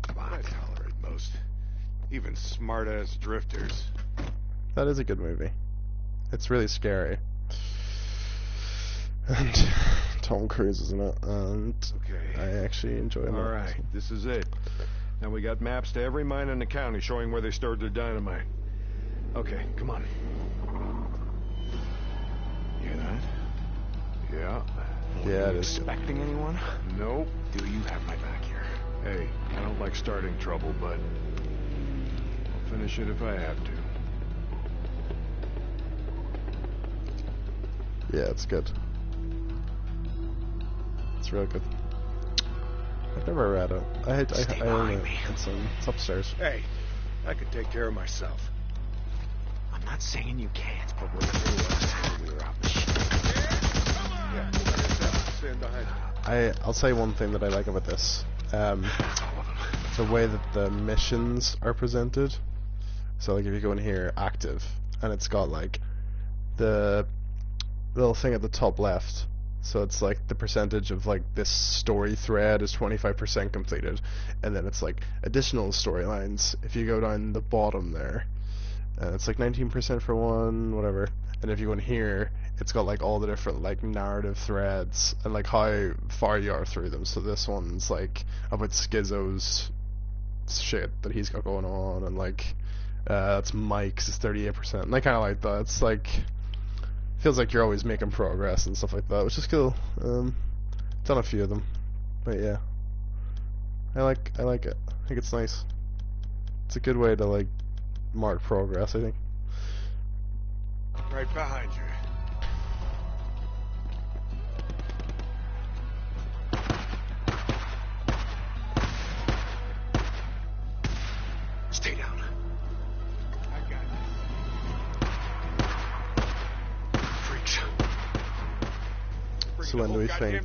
I tolerate most. Even smart-ass drifters. That is a good movie. It's really scary. And Tom Cruise is in it, and Okay. I actually enjoy it. All right, this is it. Now we got maps to every mine in the county showing where they stored their dynamite. Okay, come on. You hear that? Yeah. Yeah, it is. Expecting anyone? Nope. Do you have my back here? Hey, I don't like starting trouble, but I'll finish it if I have to. Yeah, it's good. It's real good. I've never read it. I own it. It's upstairs. Hey, I can take care of myself. I'm not saying you can't, but we're through last time we were out in the shit. Yeah, like I said, stand behind me. I'll say one thing that I like about this. The way that the missions are presented. So like if you go in here, active, and it's got like the little thing at the top left. So it's like the percentage of like this story thread is 25% completed, and then it's like additional storylines. If you go down the bottom there, and it's like 19% for one, whatever. And if you go in here, it's got like all the different like narrative threads and like how far you are through them. So this one's like about Skizzo's shit that he's got going on, and like that's Mike's is 38%. And I kind of like that. It's like feels like you're always making progress and stuff like that, which is cool. Done a few of them, but yeah, I like it. I think it's nice. It's a good way to like mark progress, I think. Right behind you. Stay down. So when do we think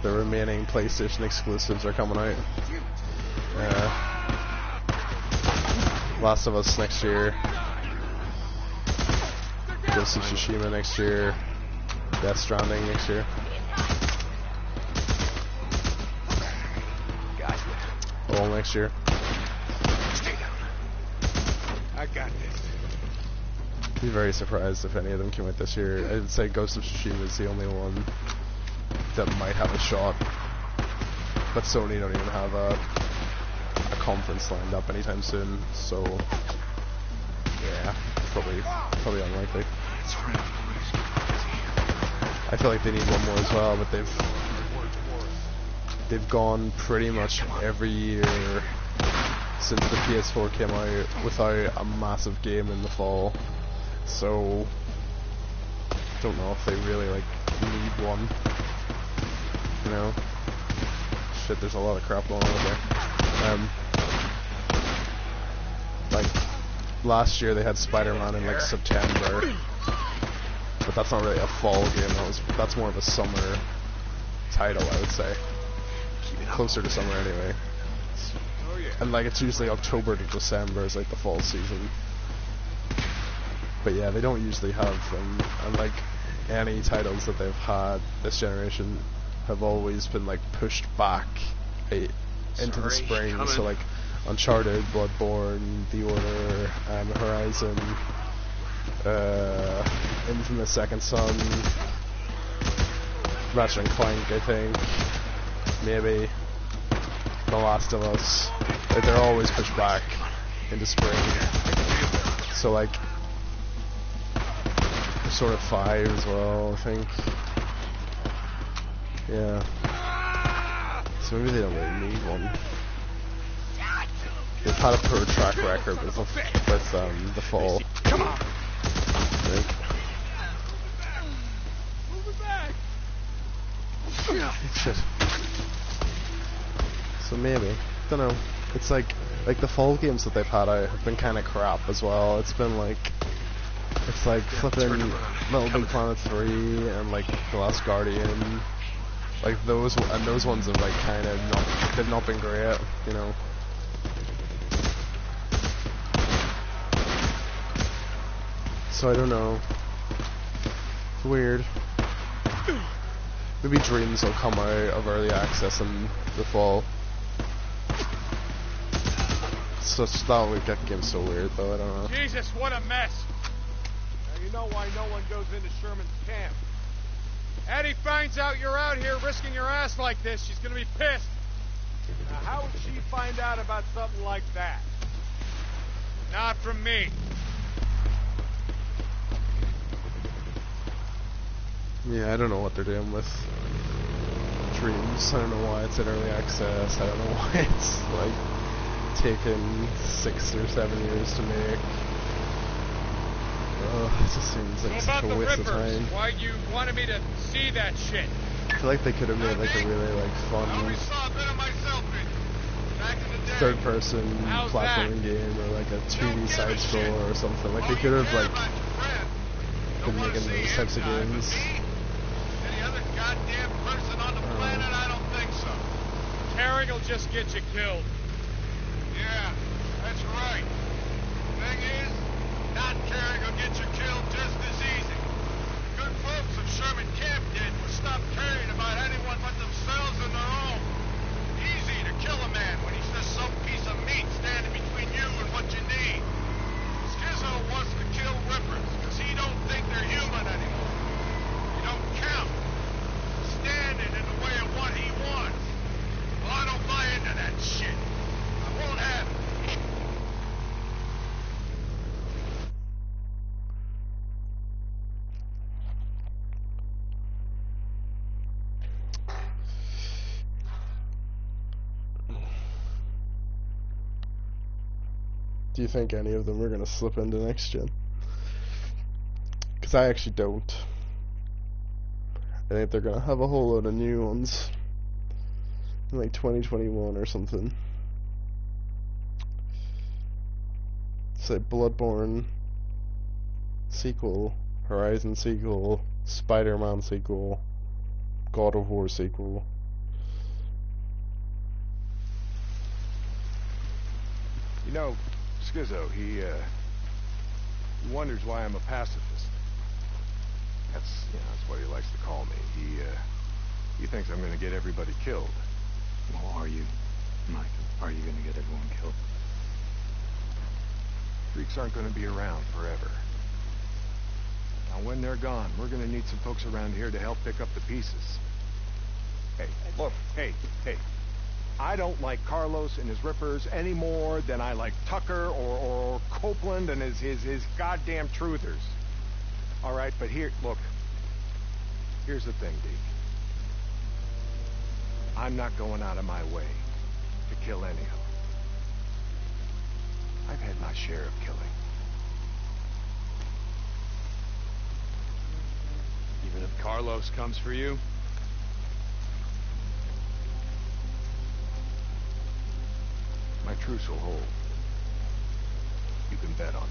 the remaining PlayStation exclusives are coming out? Last of Us next year. Ghost of Tsushima next year. Death Stranding next year. All next year. Stay down. I got this. I'd be very surprised if any of them came out this year. I'd say Ghost of Tsushima is the only one that might have a shot. But Sony don't even have a conference lined up anytime soon, so yeah, probably unlikely. I feel like they need one more as well, but they've gone pretty much every year since the PS4 came out without a massive game in the fall. So don't know if they really like need one. You know? Shit, there's a lot of crap going on over there. Like last year they had Spider-Man in like September. But that's not really a fall game, that's more of a summer title, I would say. Closer to summer anyway. And like it's usually October to December is like the fall season. But yeah, they don't usually have them, and like any titles that they've had this generation have always been like pushed back into the spring. So like Uncharted, Bloodborne, The Order, Horizon, Infamous Second Son, Ratchet and Clank, I think, maybe The Last of Us. Like, they're always pushed back into spring. So like Persona 5 as well, I think. Yeah. So maybe they don't really need one. They've had a poor track record with the fall. Come on. Shit. So maybe, don't know. It's like the fall games that they've had out have been kind of crap as well. It's been like flipping Little Big Planet 3 and like The Last Guardian. Like those ones have like kind of they've not been great, you know. So I don't know. It's weird. Maybe Dreams will come out of early access in the fall. So that would get games so weird though, I don't know. Jesus, what a mess! Now you know why no one goes into Sherman's camp. Addie finds out you're out here risking your ass like this, she's gonna be pissed. Now how would she find out about something like that? Not from me. Yeah, I don't know what they're doing with Dreams. I don't know why it's in early access. I don't know why it's like taken 6 or 7 years to make. It just seems like such a waste of time. Why you wanted me to see that shit? I feel like they could have made like a really like fun third-person platforming game or like a 2D side scroller or something. Like they could have like been making those types of games. Goddamn person on the planet? I don't think so. Carrick will just get you killed. Yeah, that's right. Thing is, not Carrick will get you killed just as easy. The good folks of Sherman Camp did was stop caring about anyone but themselves and their own. Easy to kill a man when he's just some piece of meat standing between you and what you need. Skizzo wants to kill Rippers because he don't think they're human anymore. You don't count. Standing in the way of what he wants. Well, I don't buy into that shit. I won't have it. Do you think any of them are going to slip into next gen? Because I actually don't. I think they're gonna have a whole load of new ones in like 2021 or something. Say Bloodborne sequel, Horizon sequel, Spider-Man sequel, God of War sequel. You know, Schizo, he wonders why I'm a pacifist. That's what he likes to call me. He thinks I'm gonna get everybody killed. Well, are you, Mike? Are you gonna get everyone killed? Freaks aren't gonna be around forever. Now, when they're gone, we're gonna need some folks around here to help pick up the pieces. Hey, look, hey. I don't like Carlos and his rippers any more than I like Tucker or Copeland and his goddamn truthers. All right, but here's the thing, Deke. I'm not going out of my way to kill any of them. I've had my share of killing. Even if Carlos comes for you? My truce will hold. You can bet on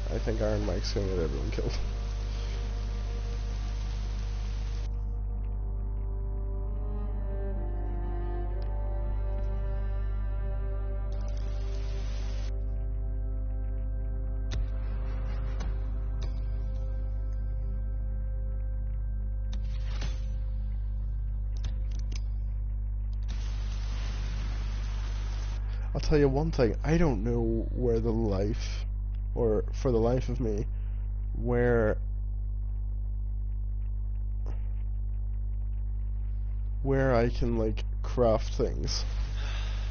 that. I think Iron Mike's gonna get everyone killed. I'll tell you one thing, I don't know where the life, or for the life of me, where I can, like, craft things.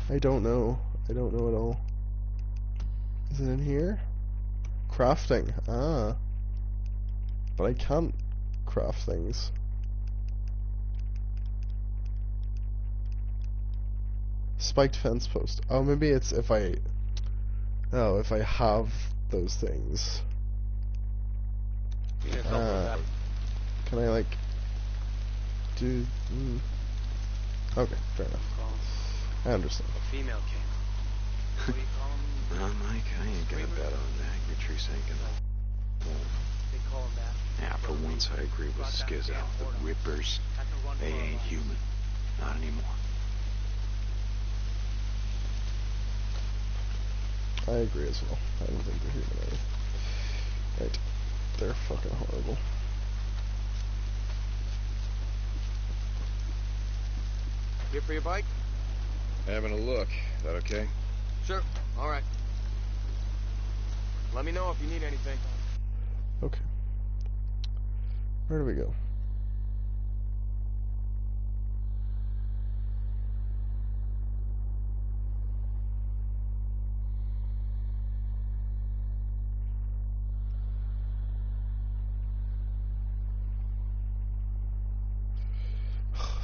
I don't know at all. Is it in here? Crafting, but I can't craft things. Spiked fence post. Oh, maybe it's if I have those things. Can I, like, do... Okay, fair enough. I understand. A female king. What do you call him? Well, Mike, I ain't gonna bet on that. Your truce ain't gonna... They call him that. Yeah, for once I agree with Skizzo. The Rippers, they ain't human. Not anymore. I agree as well. I don't think they're human either. Right. They're fucking horrible. Here for your bike? Having a look. Is that okay? Sure. All right. Let me know if you need anything. Okay. Where do we go?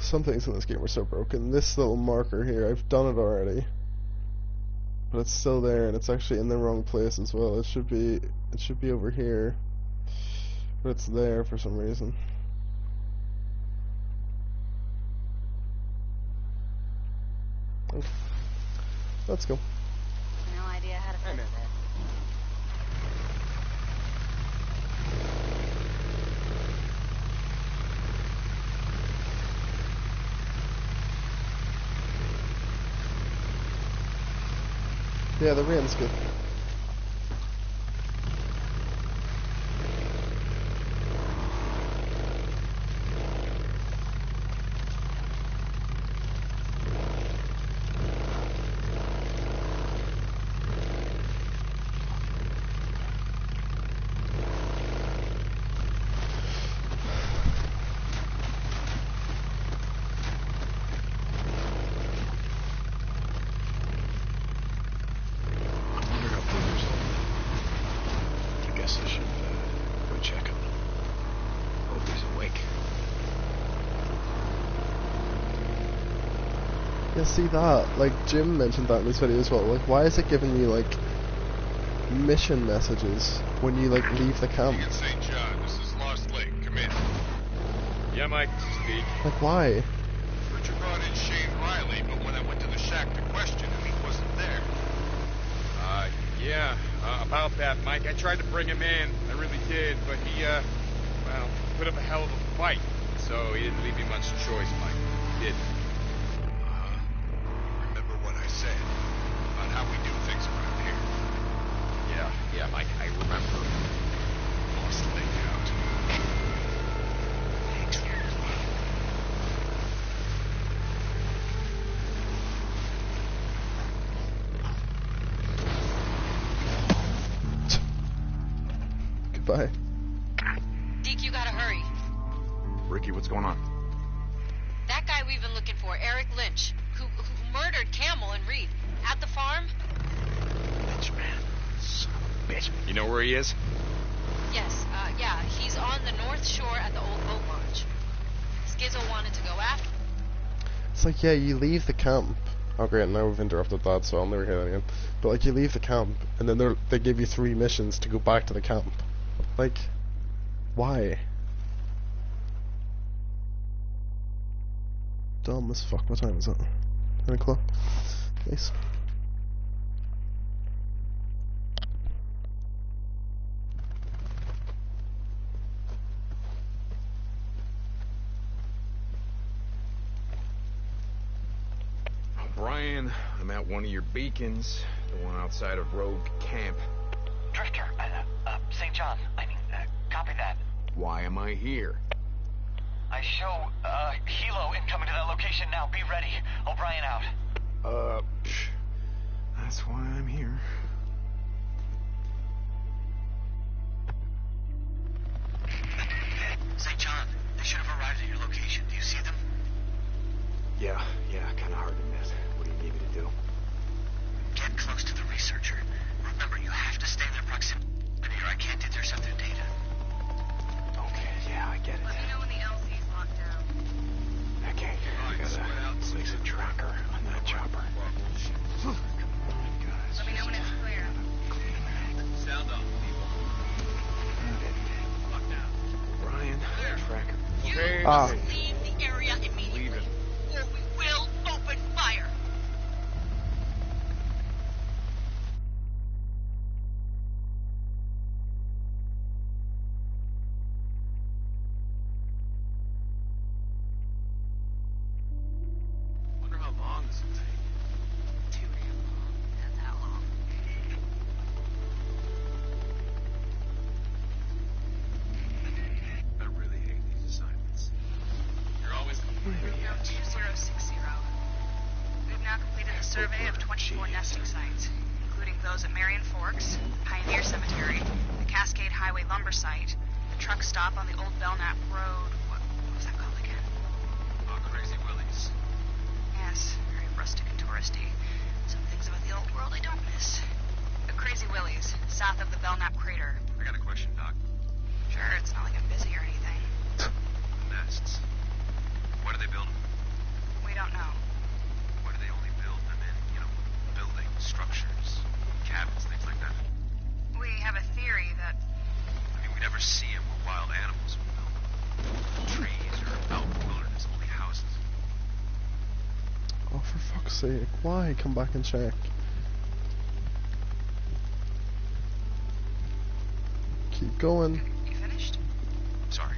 Some things in this game are so broken. This little marker here, I've done it already. But it's still there, and it's actually in the wrong place as well. It should be over here. But it's there for some reason. Okay. Let's go. No idea how to fix it. Yeah, the rain's good. Yeah, see that? Like, Jim mentioned that in this video as well. Like, why is it giving you, like, mission messages when you, like, leave the camp? Vegan St. John, this is Lost Lake. Come in. Yeah, Mike, this is Deke. Like, why? Richard brought in Shane Riley, but when I went to the shack to question him, he wasn't there. About that, Mike. I tried to bring him in. I really did, but he put up a hell of a fight, so he didn't leave me much choice, Mike. Did he? Remember what I said about how we do things around here. Yeah, Mike, I remember. Lost the thing out. Thanks for your love. Goodbye. Deke, you gotta hurry. Ricky, what's going on? That guy we've been looking for, Eric Lynch, who murdered Camel and Reed at the farm. Bitch, man. Son of a bitch. You know where he is? Yes, yeah, he's on the north shore at the old boat launch. Skizzo wanted to go after. It's like, yeah, you leave the camp. Oh great, now we've interrupted that, so I'll never hear that again. But like, you leave the camp, and then they give you 3 missions to go back to the camp. Like, why? Dumb as fuck. What time is it? 9 o'clock? Nice. Brian, I'm at one of your beacons, the one outside of Rogue Camp. Drifter, St. John, copy that. Why am I here? I show, Hilo incoming to that location now. Be ready. O'Brien out. That's why I'm here. St. John, they should have arrived at your location. Do you see them? Yeah, kind of hard to miss. What do you need me to do? Get close to the researcher. Remember, you have to stay in their proximity or I can't intercept their data. Okay, yeah, I get it. Let me know when the LZ's locked down. Okay, I gotta place a tracker on that chopper. Come on, guys. Let me know when it's clear. Sound off, people. Lock down. Brian, tracker. Okay. Leave the area immediately. Leave it. Or we will open fire. Wonder how long this will take. Too damn long. That's how long. I really hate these assignments. You're always No, 2060. We've now completed a survey of 24 nesting sites, including those at Marion Forks, Pioneer Cemetery, the Cascade Highway lumber site, the truck stop on the old Belknap Road. What was that called again? oh, Crazy Willies. Yes, very rustic and touristy. Some things about the old world I don't miss. The Crazy Willies, south of the Belknap crater. I got a question, Doc. Sure, it's not like I'm busy or anything. Nests. What are they building? We don't know. Why do they only build them in, buildings, structures, cabins, things like that? We have a theory that I mean, we never see them where wild animals would build them. Trees or out in the wilderness, only houses. Oh, for fuck's sake. Why? Come back and check. Keep going. you finished? Sorry.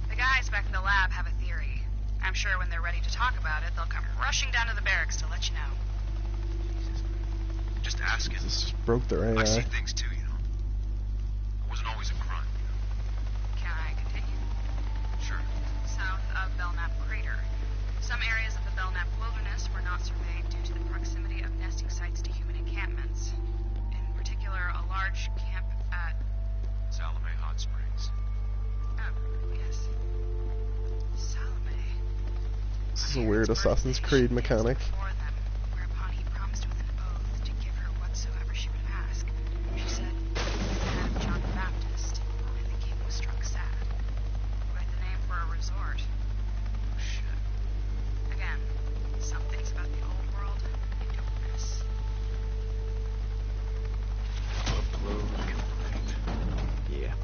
The guys back in the lab have a theory. I'm sure when they're ready to talk about it, they'll come rushing down to the barracks to let you know. Jesus. Just asking. This just broke their AI. I see things too, I wasn't always a grunt, Can I continue? Sure. South of Belknap Crater. Some areas of the Belknap wilderness were not surveyed due to the proximity of nesting sites to human encampments. In particular, a large camp at... Salome Hot Springs. Oh, yes. Salome. This is a weird Assassin's Creed mechanic. Before them, whereupon he promised with an oath to give her whatsoever she would ask. She said, "Madam John the Baptist," and the king was struck sad. Quite the name for a resort. Oh, shit. Again, some things about the old world I don't miss. Upload complete. Yeah.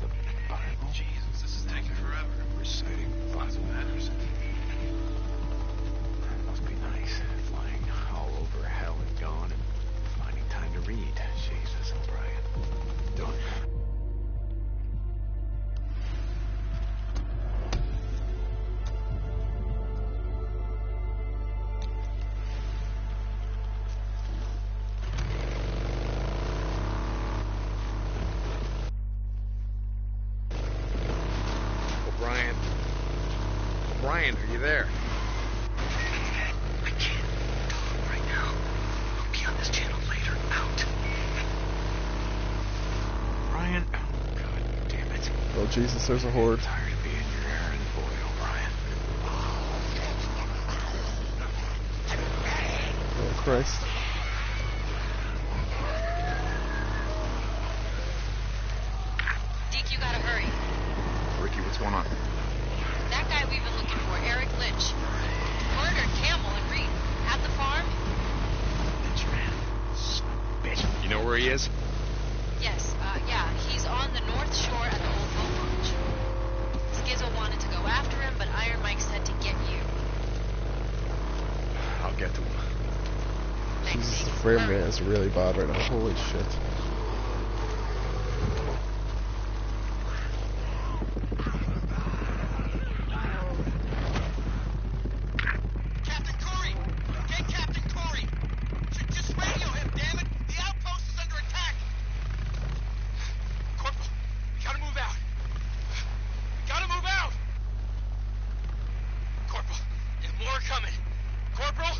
The Bible. Jesus, this is taking forever. Reciting lots of matters. That must be nice. Ryan, are you there? I can't talk right now. I'll be on this channel later. Out. Ryan? Oh, God damn it. Oh, Jesus, there's a horde. Tired of being your errand boy, O'Brien. Oh, Christ. Deke, you gotta hurry. Ricky, what's going on? That guy we've been looking for, Eric Lynch, murdered Campbell and Reed at the farm. Lynch man. Son of a bitch. You know where he is? Yes, yeah, he's on the north shore at the old boat launch. Skizzo wanted to go after him, but Iron Mike said to get you. I'll get to him. Thanks, Jesus, the Deke. frame Hurry. rate is really bad right now. Holy shit. Captain Corey! Get Captain Corey! Just radio him, damn it! The outpost is under attack! Corporal, we gotta move out. We gotta move out! Corporal, and more are coming. Corporal?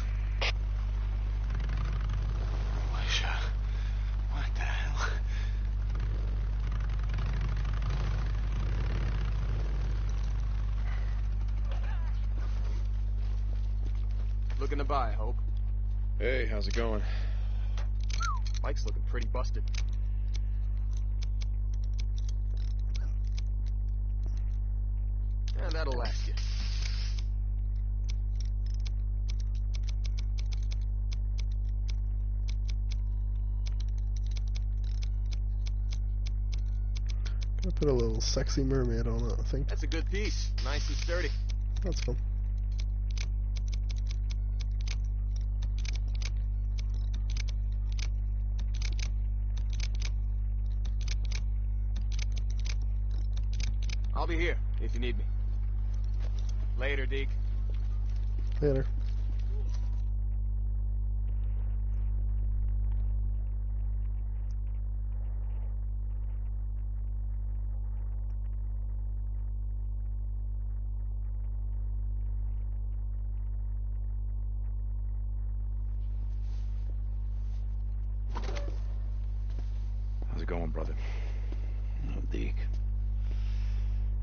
Alicia. What the hell? Looking to buy, Hope. Hey, how's it going? Mike's looking pretty busted. Yeah, that'll last you. Gonna put a little sexy mermaid on it, I think. That's a good piece. Nice and sturdy. That's fun. I'll be here if you need me. Later, Deke. Later. How's it going, brother? No, Deke.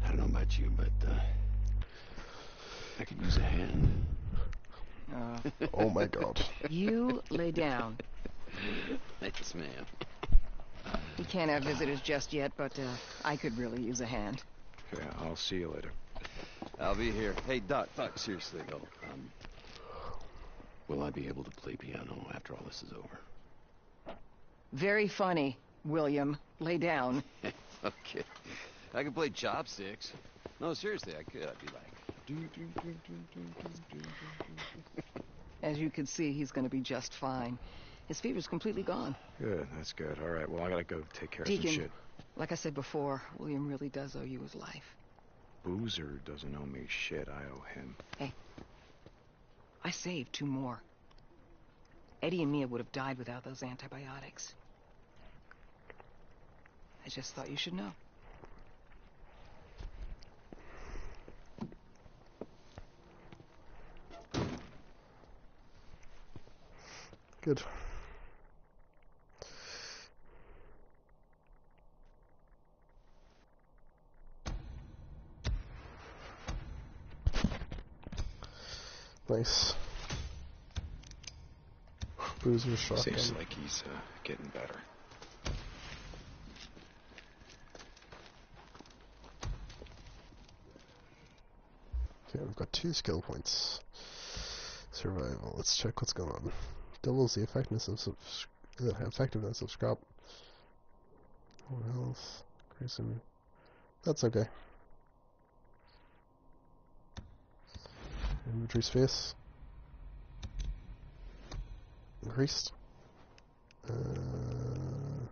I don't know about you, but, I could use a hand. Oh my god. You lay down. Thanks, ma'am. We can't have visitors just yet, but I could really use a hand. Yeah, I'll see you later. I'll be here. Hey, Doc, seriously, though. Will I be able to play piano after all this is over? Very funny, William. Lay down. Okay. I could play chopsticks. No, seriously, I could. I'd be like... do, do, do, do, do, do, do. As you can see, he's going to be just fine. His fever's completely gone. Good, that's good. All right, well, I gotta go take care of Deacon, some shit. like I said before, William really does owe you his life. Boozer doesn't owe me shit. I owe him. Hey, I saved 2 more. Eddie and Mia would have died without those antibiotics. I just thought you should know. Good. Nice. Boozer shotgun. Seems like he's getting better. Okay, we've got 2 skill points. Survival. Let's check what's going on. Doubles the effectiveness of scrap. More health. Increasing. That's okay. Inventory space. Increased. And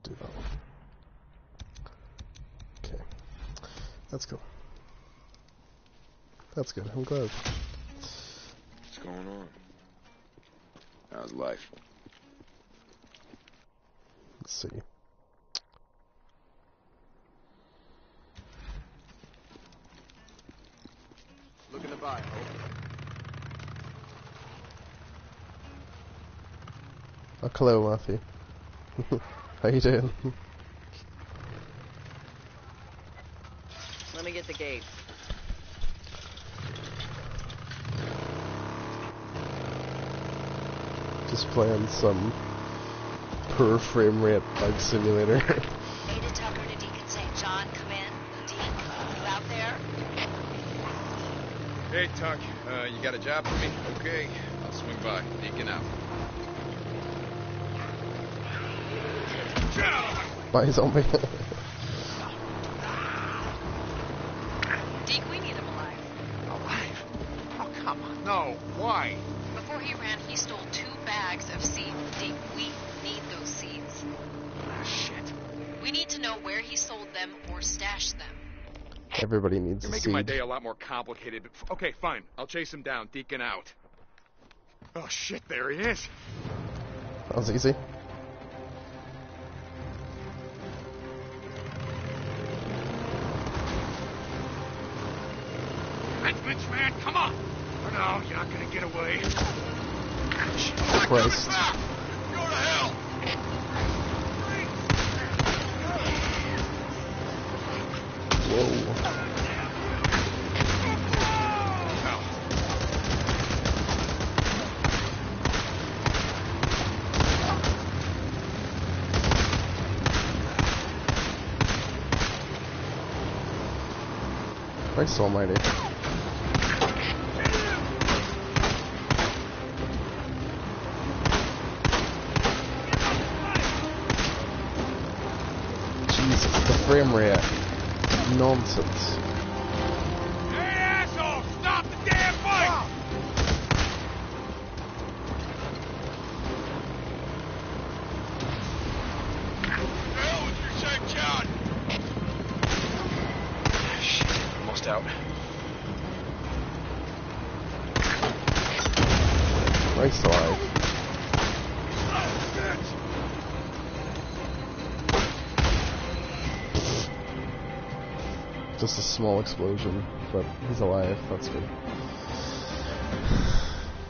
do that one. Okay. That's cool. That's good. I'm glad. What's going on? How's life? Let's see. Looking to buy, Hope. Oh, hello, Matthew. How you doing? Let me get the gate. Just playing some poor frame rate bug simulator. Ada Tucker to Deacon St. John, come in. Deke, you out there? Hey, Tuck, you got a job for me? Okay, I'll swing by. Deacon out. Why is on me? Deke, we need him alive. Alive? Oh, come on. No. Why? Before he ran, he stole 2 bags of seed. Deke, we need those seeds. Ah, shit. We need to know where he sold them or stashed them. Everybody needs You're a making my seed. day a lot more complicated. But okay, fine. I'll chase him down. Deacon out. Oh, shit, there he is. That was easy. Lynch, man, come on! Oh, no, you're not gonna get away. Christ. Go to hell! Whoa. Christ almighty. Jesus, the frame rate. Nonsense. Hey, asshole! Stop the damn bike! Hell with your St. John! Shit, almost out. Christ alive. Just a small explosion, but he's alive, that's good.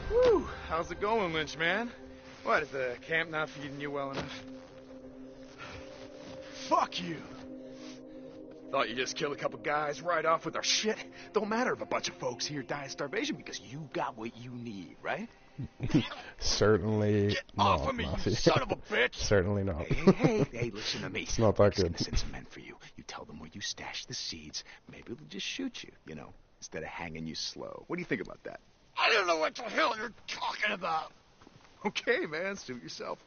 Woo! How's it going, Lynch, man? What, is the camp not feeding you well enough? Fuck you. Thought you just killed a couple guys right off with our shit? Don't matter if a bunch of folks here die of starvation because you got what you need, right? Certainly Get not, off of me, Matthew. you son of a bitch! Certainly not. Hey, listen to me. It's not that I'm good. gonna send some men for you. You tell them where you stash the seeds. Maybe they'll just shoot you, instead of hanging you slow. What do you think about that? I don't know what the hell you're talking about! Okay, man, suit yourself.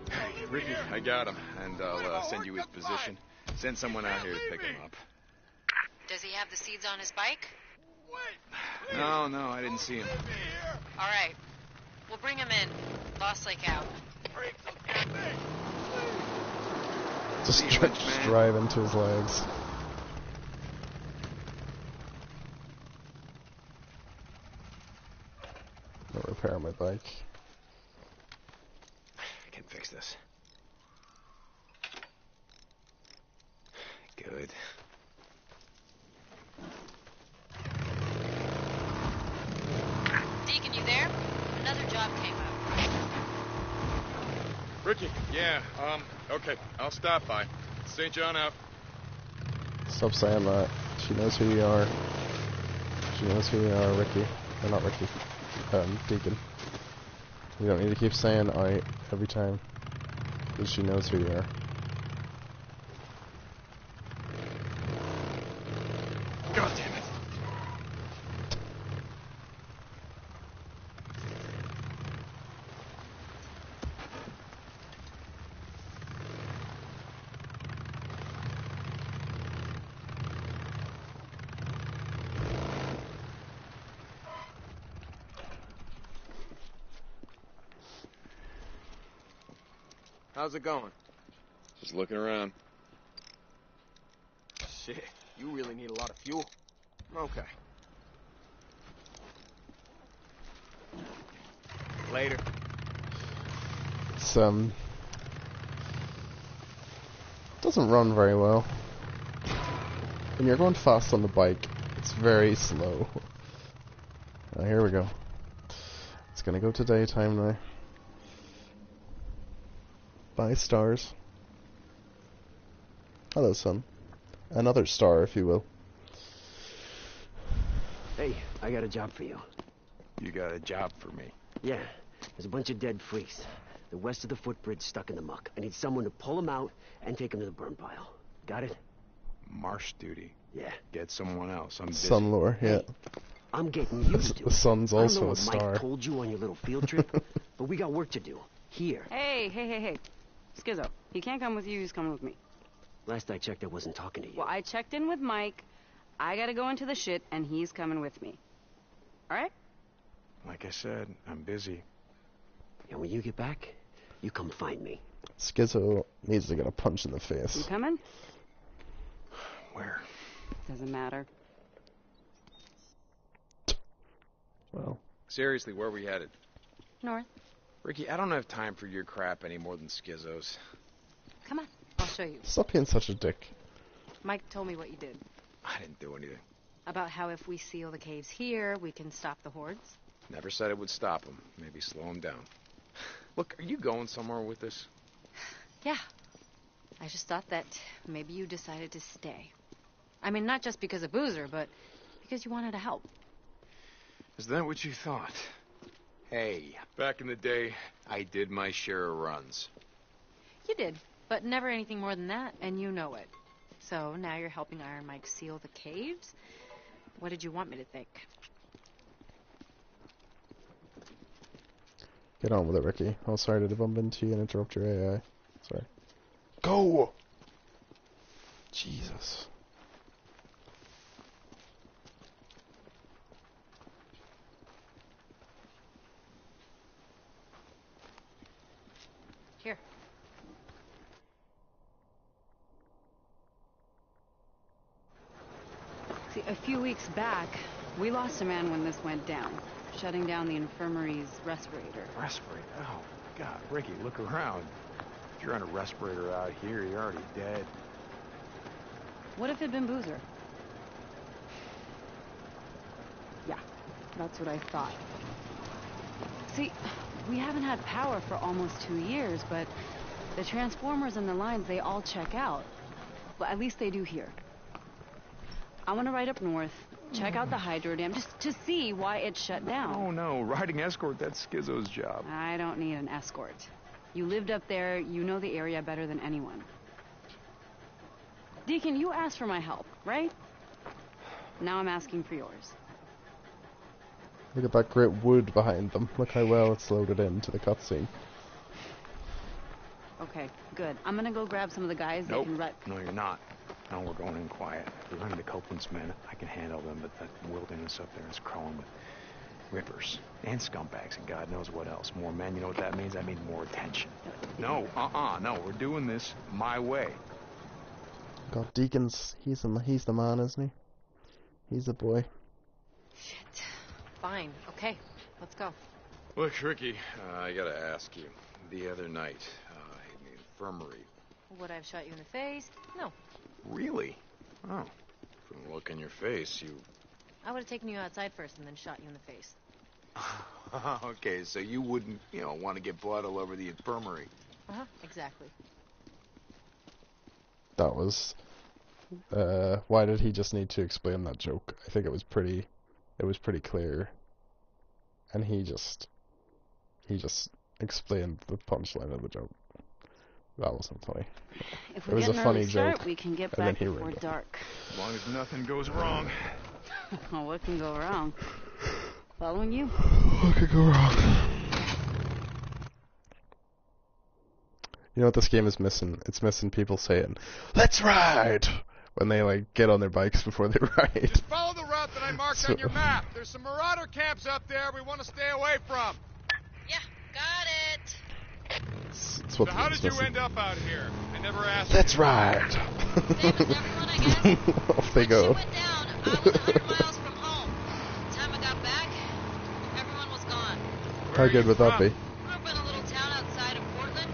Hey, Ricky, I got him, and I'll send you his position. Send someone out here to pick him up. Does he have the seeds on his bike? No, I didn't see him. All right. We'll bring him in. Lost Lake out. Just drive into his legs. I'll repair my bike. I can fix this. Good. Deacon, you there? Another job came up. Ricky, yeah, okay, I'll stop by. St. John out. Stop saying that. She knows who you are. She knows who you are, Ricky. Or not Ricky. Deacon. You don't need to keep saying I every time. Because she knows who you are. God damn it. How's it going? Just looking around. Shit, you really need a lot of fuel. Okay. Later. It's doesn't run very well. When you're going fast on the bike, it's very slow. Oh, here we go. It's gonna go to daytime now. Bye, stars. Hello, sun. Another star, if you will. Hey, I got a job for you. You got a job for me. Yeah, there's a bunch of dead freaks. The west of the footbridge stuck in the muck. I need someone to pull them out and take them to the burn pile. Got it? Marsh duty. Yeah. Get someone else. I'm busy. Sun lore, yeah. I'm getting used to it. The sun's also I don't know a what star. Mike told you on your little field trip, but we got work to do. Here. Hey. Skizzo, he can't come with you, he's coming with me. Last I checked, I wasn't talking to you. Well, I checked in with Mike. I gotta go into the shit, and he's coming with me. Alright? Like I said, I'm busy. And when you get back, you come find me. Skizzo needs to get a punch in the You face. coming? Where? Doesn't matter. Well. Seriously, where are we headed? North. Ricky, I don't have time for your crap any more than Skizzo's. Come on, I'll show you. Stop being such a dick. Mike told me what you did. I didn't do anything. About how if we seal the caves here, we can stop the hordes. Never said it would stop them. Maybe slow them down. Look, are you going somewhere with this? Yeah. I just thought that maybe you decided to stay. I mean, not just because of Boozer, but because you wanted to help. Is that what you thought? Hey, back in the day, I did my share of runs. You did, but never anything more than that, and you know it. So now you're helping Iron Mike seal the caves? What did you want me to think? Get on with it, Ricky. Oh, sorry, did I bump into you and interrupt your AI? Sorry. Go! Jesus. Here. See, a few weeks back, we lost a man when this went down, shutting down the infirmary's respirator. Respirator? Oh, my God. Ricky, look around. If you're on a respirator out here, you're already dead. What if it'd been Boozer? Yeah, that's what I thought. See, we haven't had power for almost 2 years, but the transformers and the lines, they all check out. Well, at least they do here. I want to ride up north, check out the hydro dam, just to see why it's shut down. Oh, no. Riding escort, that's Skizzo's job. I don't need an escort. You lived up there, you know the area better than anyone. Deacon, you asked for my help, right? Now I'm asking for yours. Look at that great wood behind them. Look how well it's loaded into the cutscene. Okay, good. I'm gonna go grab some of the guys that Nope. can run. No, you're not. No, we're going in quiet. We're running to Copeland's men. I can handle them, but that wilderness up there is crawling with rippers and scumbags and God knows what else. More men, you know what that means? That means more attention. No, no, we're doing this my way. God, Deacon's, he's the man, isn't he? He's the boy. Shit. Fine. Okay, let's go. Look, Ricky, I gotta ask you. The other night, in the infirmary. Would I have shot you in the face? No. Really? Oh. From the look in your face, you... I would have taken you outside first and then shot you in the face. Okay, so you wouldn't, want to get blood all over the infirmary. Uh-huh, exactly. That was... why did he just need to explain that joke? I think it was pretty clear. And he just explained the punchline of the joke. That wasn't funny. If It we was get a an funny early start, joke, we can get and then back he before ruined it. dark. As long as nothing goes wrong. Oh, what can go wrong? Following you? What could go wrong? You know what this game is missing? It's missing people saying, "Let's ride!" when they get on their bikes before they ride. Just follow the route that I marked on your map. There's some marauder camps up there we want to stay away from. Yeah, got it. It's So what how the did game's you missing. end up out here? I never asked. Let's ride! Same as everyone, I guess. Off they When go. shit went down, I was 100 miles from home. By the time I got back, everyone was gone. How good would that be? Grew up in a little town outside of Portland.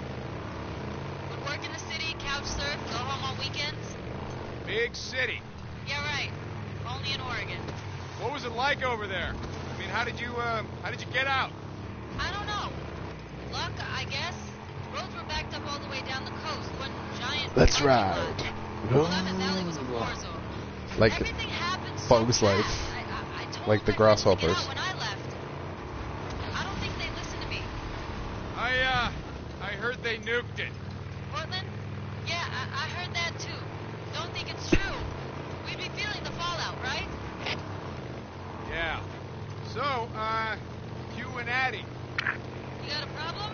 Big city. Yeah, right. Only in Oregon. What was it like over there? I mean, how did you get out? I don't know. Luck, I guess. Roads were backed up all the way down the coast. One giant Let's parking ride. lot. Clemens Alley was a war zone. Like Everything happened so Bug's fast. Life. I told Like the them to get grasshoppers. out when I left. I don't think they listened to me. I heard they nuked it. Portland? Yeah, I heard that too. Don't think it's true. We'd be feeling the fallout, right? Yeah. So, you and Addie. You got a problem?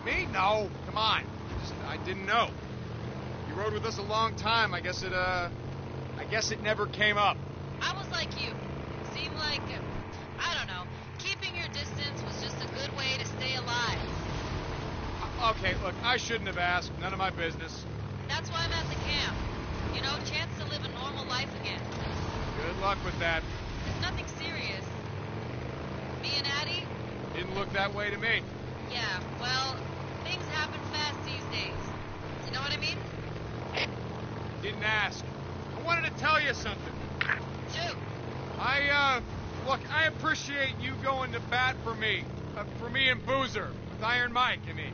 Me? No. Come on. Just, I didn't know. You rode with us a long time. I guess it never came up. I was like you. Seemed like, I don't know, keeping your distance was just a good way to stay alive. Okay, look, I shouldn't have asked. None of my business. That's why I'm at the camp. You know, chance to live a normal life again. Good luck with that. It's nothing serious. Me and Addie? Didn't look that way to me. Yeah, well, things happen fast these days. You know what I mean? Didn't ask. I wanted to tell you something. Shoot. Look, I appreciate you going to bat for me and Boozer, with Iron Mike, I mean.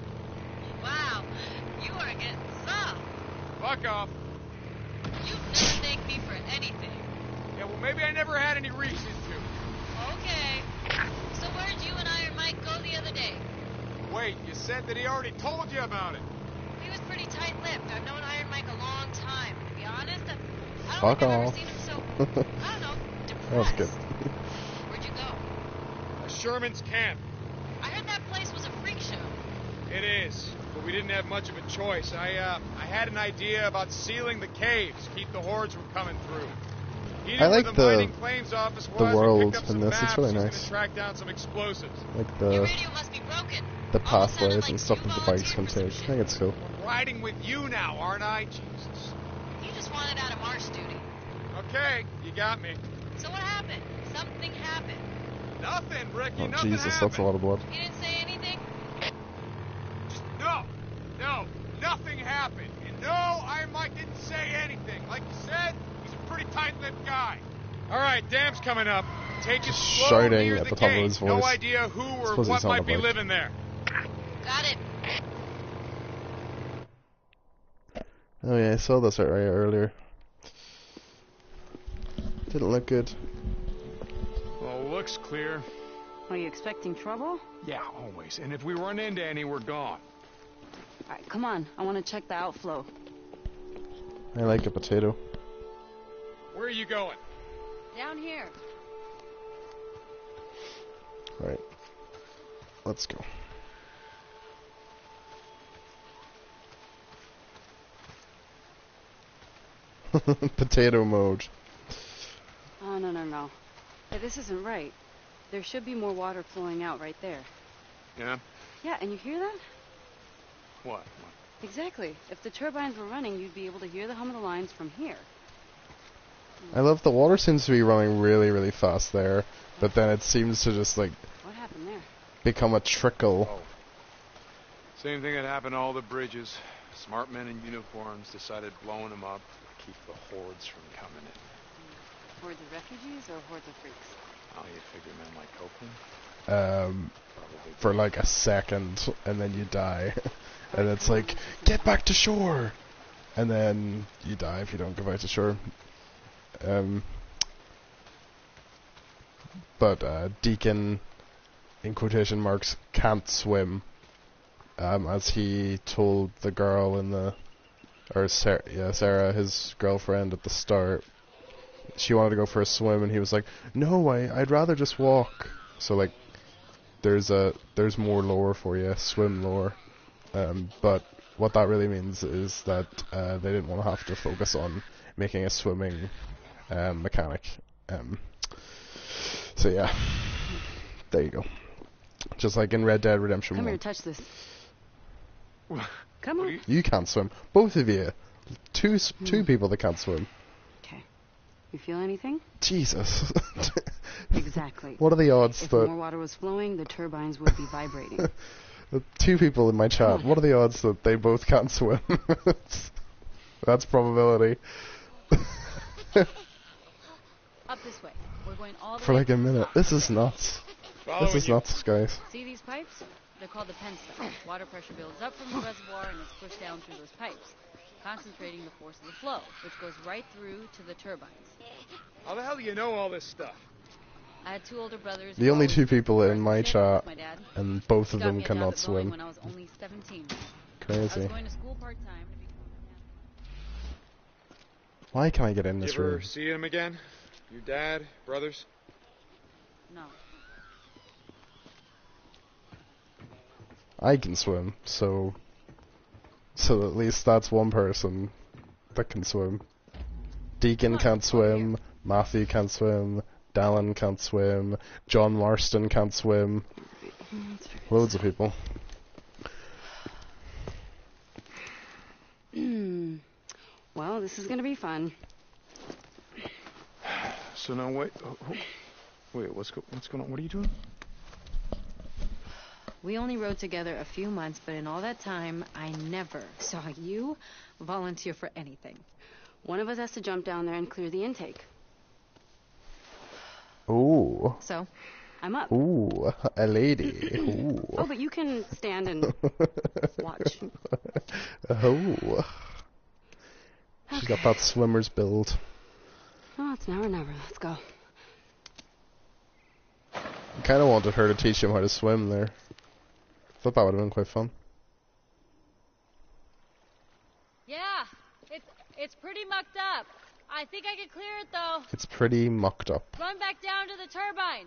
Wow, you are getting soft. Fuck off. You never thank me for anything. Yeah, well, maybe I never had any reason to. Okay. So where'd you and Iron Mike go the other day? Wait, you said that he already told you about it. He was pretty tight-lipped. I've known Iron Mike a long time. To be honest, I don't Fuck think I've ever off. seen him so, I don't know, depressed. That was good. Where'd you go? Sherman's camp. I heard that place was a freak show. It is, but we didn't have much of a choice. I had an idea about sealing the caves, keep the hordes from coming through. He knew I like where the mining claims office was. the world we picked up in some this. maps. It's really He's nice. gonna track down some explosives. Like Your the radio must be broken. pathways and stuff that the bikes can take. I think it's cool. I'm riding with you now, aren't I? Jesus. You just wanted out of marsh duty. Okay, you got me. So what happened? Something happened. Nothing, Ricky. Oh Nothing Jesus, happened. that's a lot of blood. You didn't say anything? No, nothing happened. And no, Iron Mike didn't say anything. Like you said, he's a pretty tight-lipped guy. All right, dam's coming up. Take it slow Shouting near at the the top of gate. his voice. No idea who or Suppose what he's on might a be bike. living there. Got it. Oh yeah, I saw this area earlier. Didn't look good. Well, looks clear. Are you expecting trouble? Yeah, always. And if we run into any, we're gone. All right, come on. I want to check the outflow. I like a potato. Where are you going? Down here. Right. Let's go. Potato mode. Oh, no. Hey, this isn't right. There should be more water flowing out right there. Yeah? Yeah, and you hear that? What? Exactly. If the turbines were running, you'd be able to hear the hum of the lines from here. I love the water seems to be running really, really fast there, but then it seems to just like What happened there? become a trickle. Oh. Same thing that happened to all the bridges. Smart men in uniforms decided blowing them up to keep the hordes from coming in. Hordes of refugees or hordes of freaks? Oh, you figure men like Copeland? For like a second, and then you die. And it's like, get back to shore! And then you die if you don't go back to shore. But Deacon, in quotation marks, can't swim. As he told the girl in the... Or Sarah, his girlfriend at the start. She wanted to go for a swim, and he was like, no, I'd rather just walk. So, like, there's more lore for you, swim lore. But what that really means is that they didn't want to have to focus on making a swimming mechanic. So yeah, there you go. Just like in Red Dead Redemption 1. Come here, touch this. Come on. You can't swim. Both of you. Two people that can't swim. Okay. You feel anything? Jesus. Exactly. What are the odds if that... more water was flowing, the turbines would be vibrating. Two people in my chat. What are the odds that they both can't swim? That's probability. Up this way. We're going all the For way like a to the minute. top. This is nuts. This is nuts, guys. See these pipes? They're called the penstocks. Water pressure builds up from the reservoir and is pushed down through those pipes, concentrating the force of the flow, which goes right through to the turbines. How the hell do you know all this stuff? I had two older brothers. The only two people in my chat, my dad. and both of Got them me a job cannot at Boeing swim. when I was only 17. I Crazy. was going to school part-time to become a mechanic. Why can't I get in You this ever room? see him again? Your dad, brothers? No. I can swim, so at least that's one person that can swim. Deacon can't swim, Matthew can't swim, Dallin can't swim, John Marston can't swim. Loads of people. Well, this is gonna be fun. So now wait, wait, what's going on? What are you doing? We only rode together a few months, but in all that time, I never saw you volunteer for anything. One of us has to jump down there and clear the intake. Ooh. So, I'm up. Ooh, a lady. Ooh. Oh, but you can stand and watch. Oh. She's got that swimmer's build. Oh, it's now or never. Let's go. I kind of wanted her to teach him how to swim there. Thought that would have been quite fun. Yeah, it's pretty mucked up. I think I can clear it though. It's pretty mucked up. Run back down to the turbine.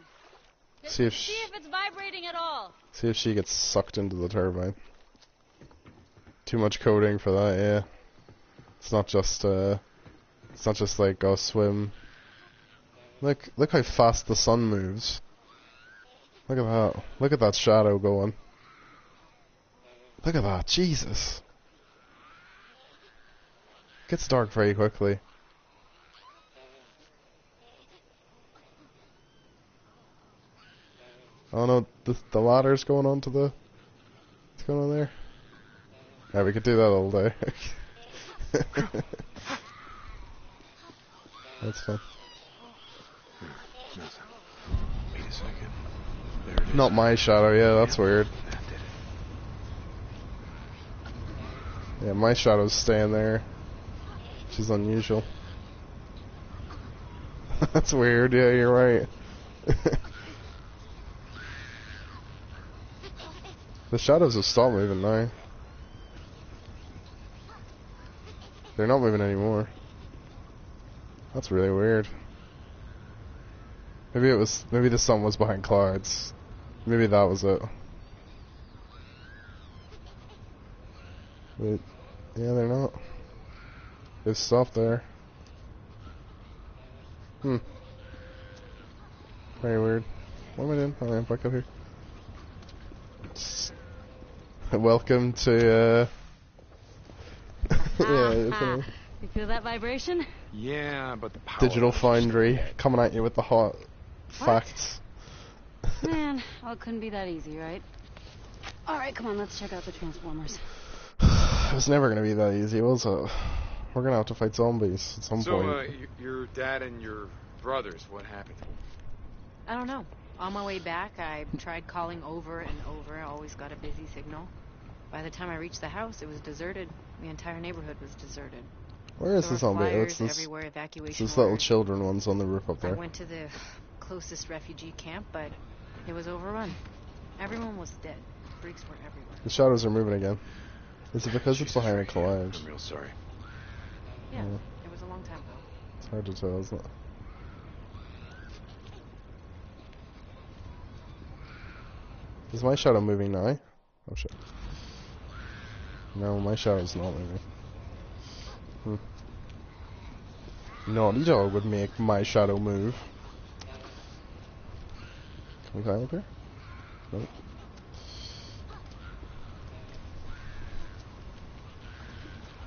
See if it's vibrating at all. See if she gets sucked into the turbine. Too much coding for that, yeah. It's not just like go swim. Look how fast the sun moves. Look at that. Look at that shadow going. Look at that, Jesus. Gets dark very quickly. Oh no, the ladder's going on to the... What's going on there? Yeah, we could do that all day. That's fun. Wait a second. There it is. Not my shadow, yeah, that's weird. That did it. Yeah, my shadow's staying there. Which is unusual. That's weird, yeah, you're right. The shadows have stopped moving now. They're not moving anymore. That's really weird. Maybe the sun was behind clouds. Maybe that was it. But yeah, they're not. They've stopped there. Very weird. What am I doing? Oh, I'm back up here. Welcome to yeah, You feel that vibration? Yeah, but the power Digital Foundry coming at you with the hot facts. Man, well, it couldn't be that easy, right? Alright, come on, let's check out the Transformers. It was never gonna be that easy, was it? We're gonna have to fight zombies at some point. So, your dad and your brothers, what happened? I don't know. On my way back, I tried calling over and over. I always got a busy signal. By the time I reached the house, it was deserted. The entire neighborhood was deserted. Where is There the were zombie? flyers It's everywhere, evacuation it's this little orders. children ones on the roof up I there. went to the closest refugee camp, but it was overrun. Everyone was dead. Freaks were everywhere. The shadows are moving again. Is it because it's behind the I'm clouds? real sorry. Yeah, it was a long time ago. It's hard to tell, isn't it? Is my shadow moving now? Oh shit. No, my shadow's not moving. Naughty Dog would make my shadow move. Can we climb up here? Nope.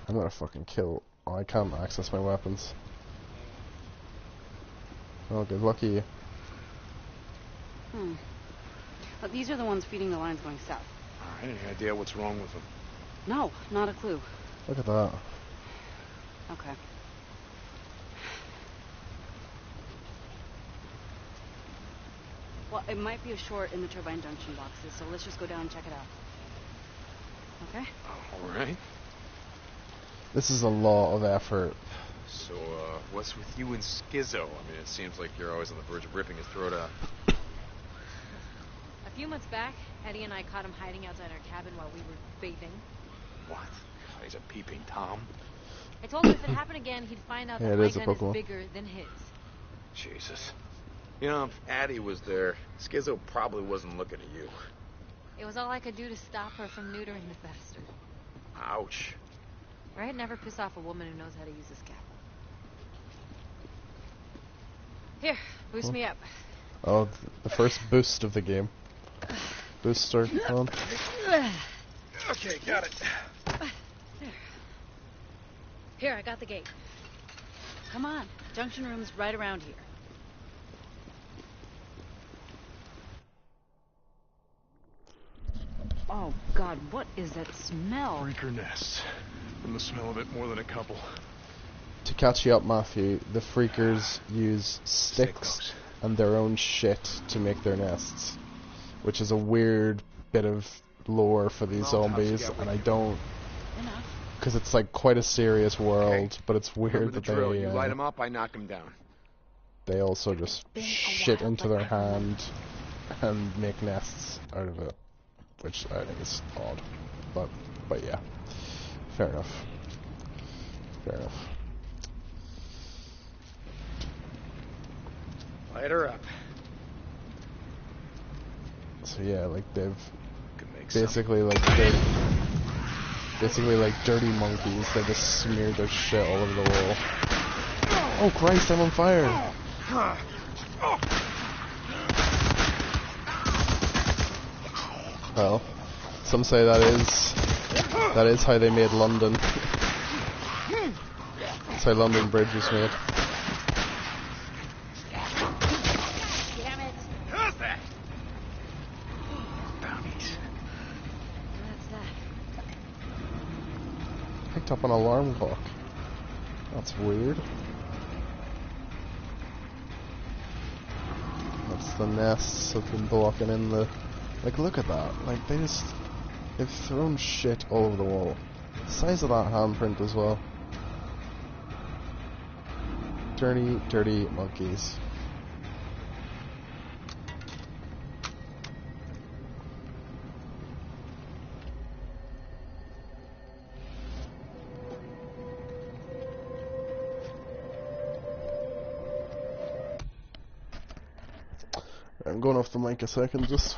I'm gonna fucking kill. Oh, I can't access my weapons. Oh, good lucky. But these are the ones feeding the lines going south. Any idea what's wrong with them? No, not a clue. Look at that. Okay. Well, it might be a short in the turbine junction boxes, so let's just go down and check it out. Okay? All right. This is a lot of effort. So, what's with you and Schizo? I mean, it seems like you're always on the verge of ripping his throat out. A few months back, Eddie and I caught him hiding outside our cabin while we were bathing. What? He's a peeping Tom? I told him if it happened again, he'd find out Yeah, that it my is a gun Pokemon. is bigger than his. Jesus. You know, if Addie was there, Schizo probably wasn't looking at you. It was all I could do to stop her from neutering the bastard. Ouch. Right? Never piss off a woman who knows how to use a scalpel. Here, boost me up. Oh, the first boost of the game. Booster on. Okay, got it. There. Here, I got the gate. Come on, junction room's right around here. Oh, God, what is that smell? Freaker nests. From the smell of it, more than a couple. To catch you up, Matthew, the freakers use sticks and their own shit to make their nests, which is a weird bit of lore for these zombies, and I don't, because it's like quite a serious world, but it's weird that drill. they You light them up, I knock them down. they also just shit into their hand and make nests out of it, which I think is odd, but yeah, fair enough. Fair enough. Light her up. So yeah, like they've Can make basically like dirty monkeys. They just smeared their shit all over the wall. Oh Christ, I'm on fire! Well, some say that is how they made London. That's how London Bridge was made. Damn it! Who's that? Bounties. What's that? Picked up an alarm clock. That's weird. That's the nests have been blocking in the... Like, look at that. Like, they've thrown shit all over the wall. The size of that handprint as well. Dirty, dirty monkeys. I'm going off the mic a second, just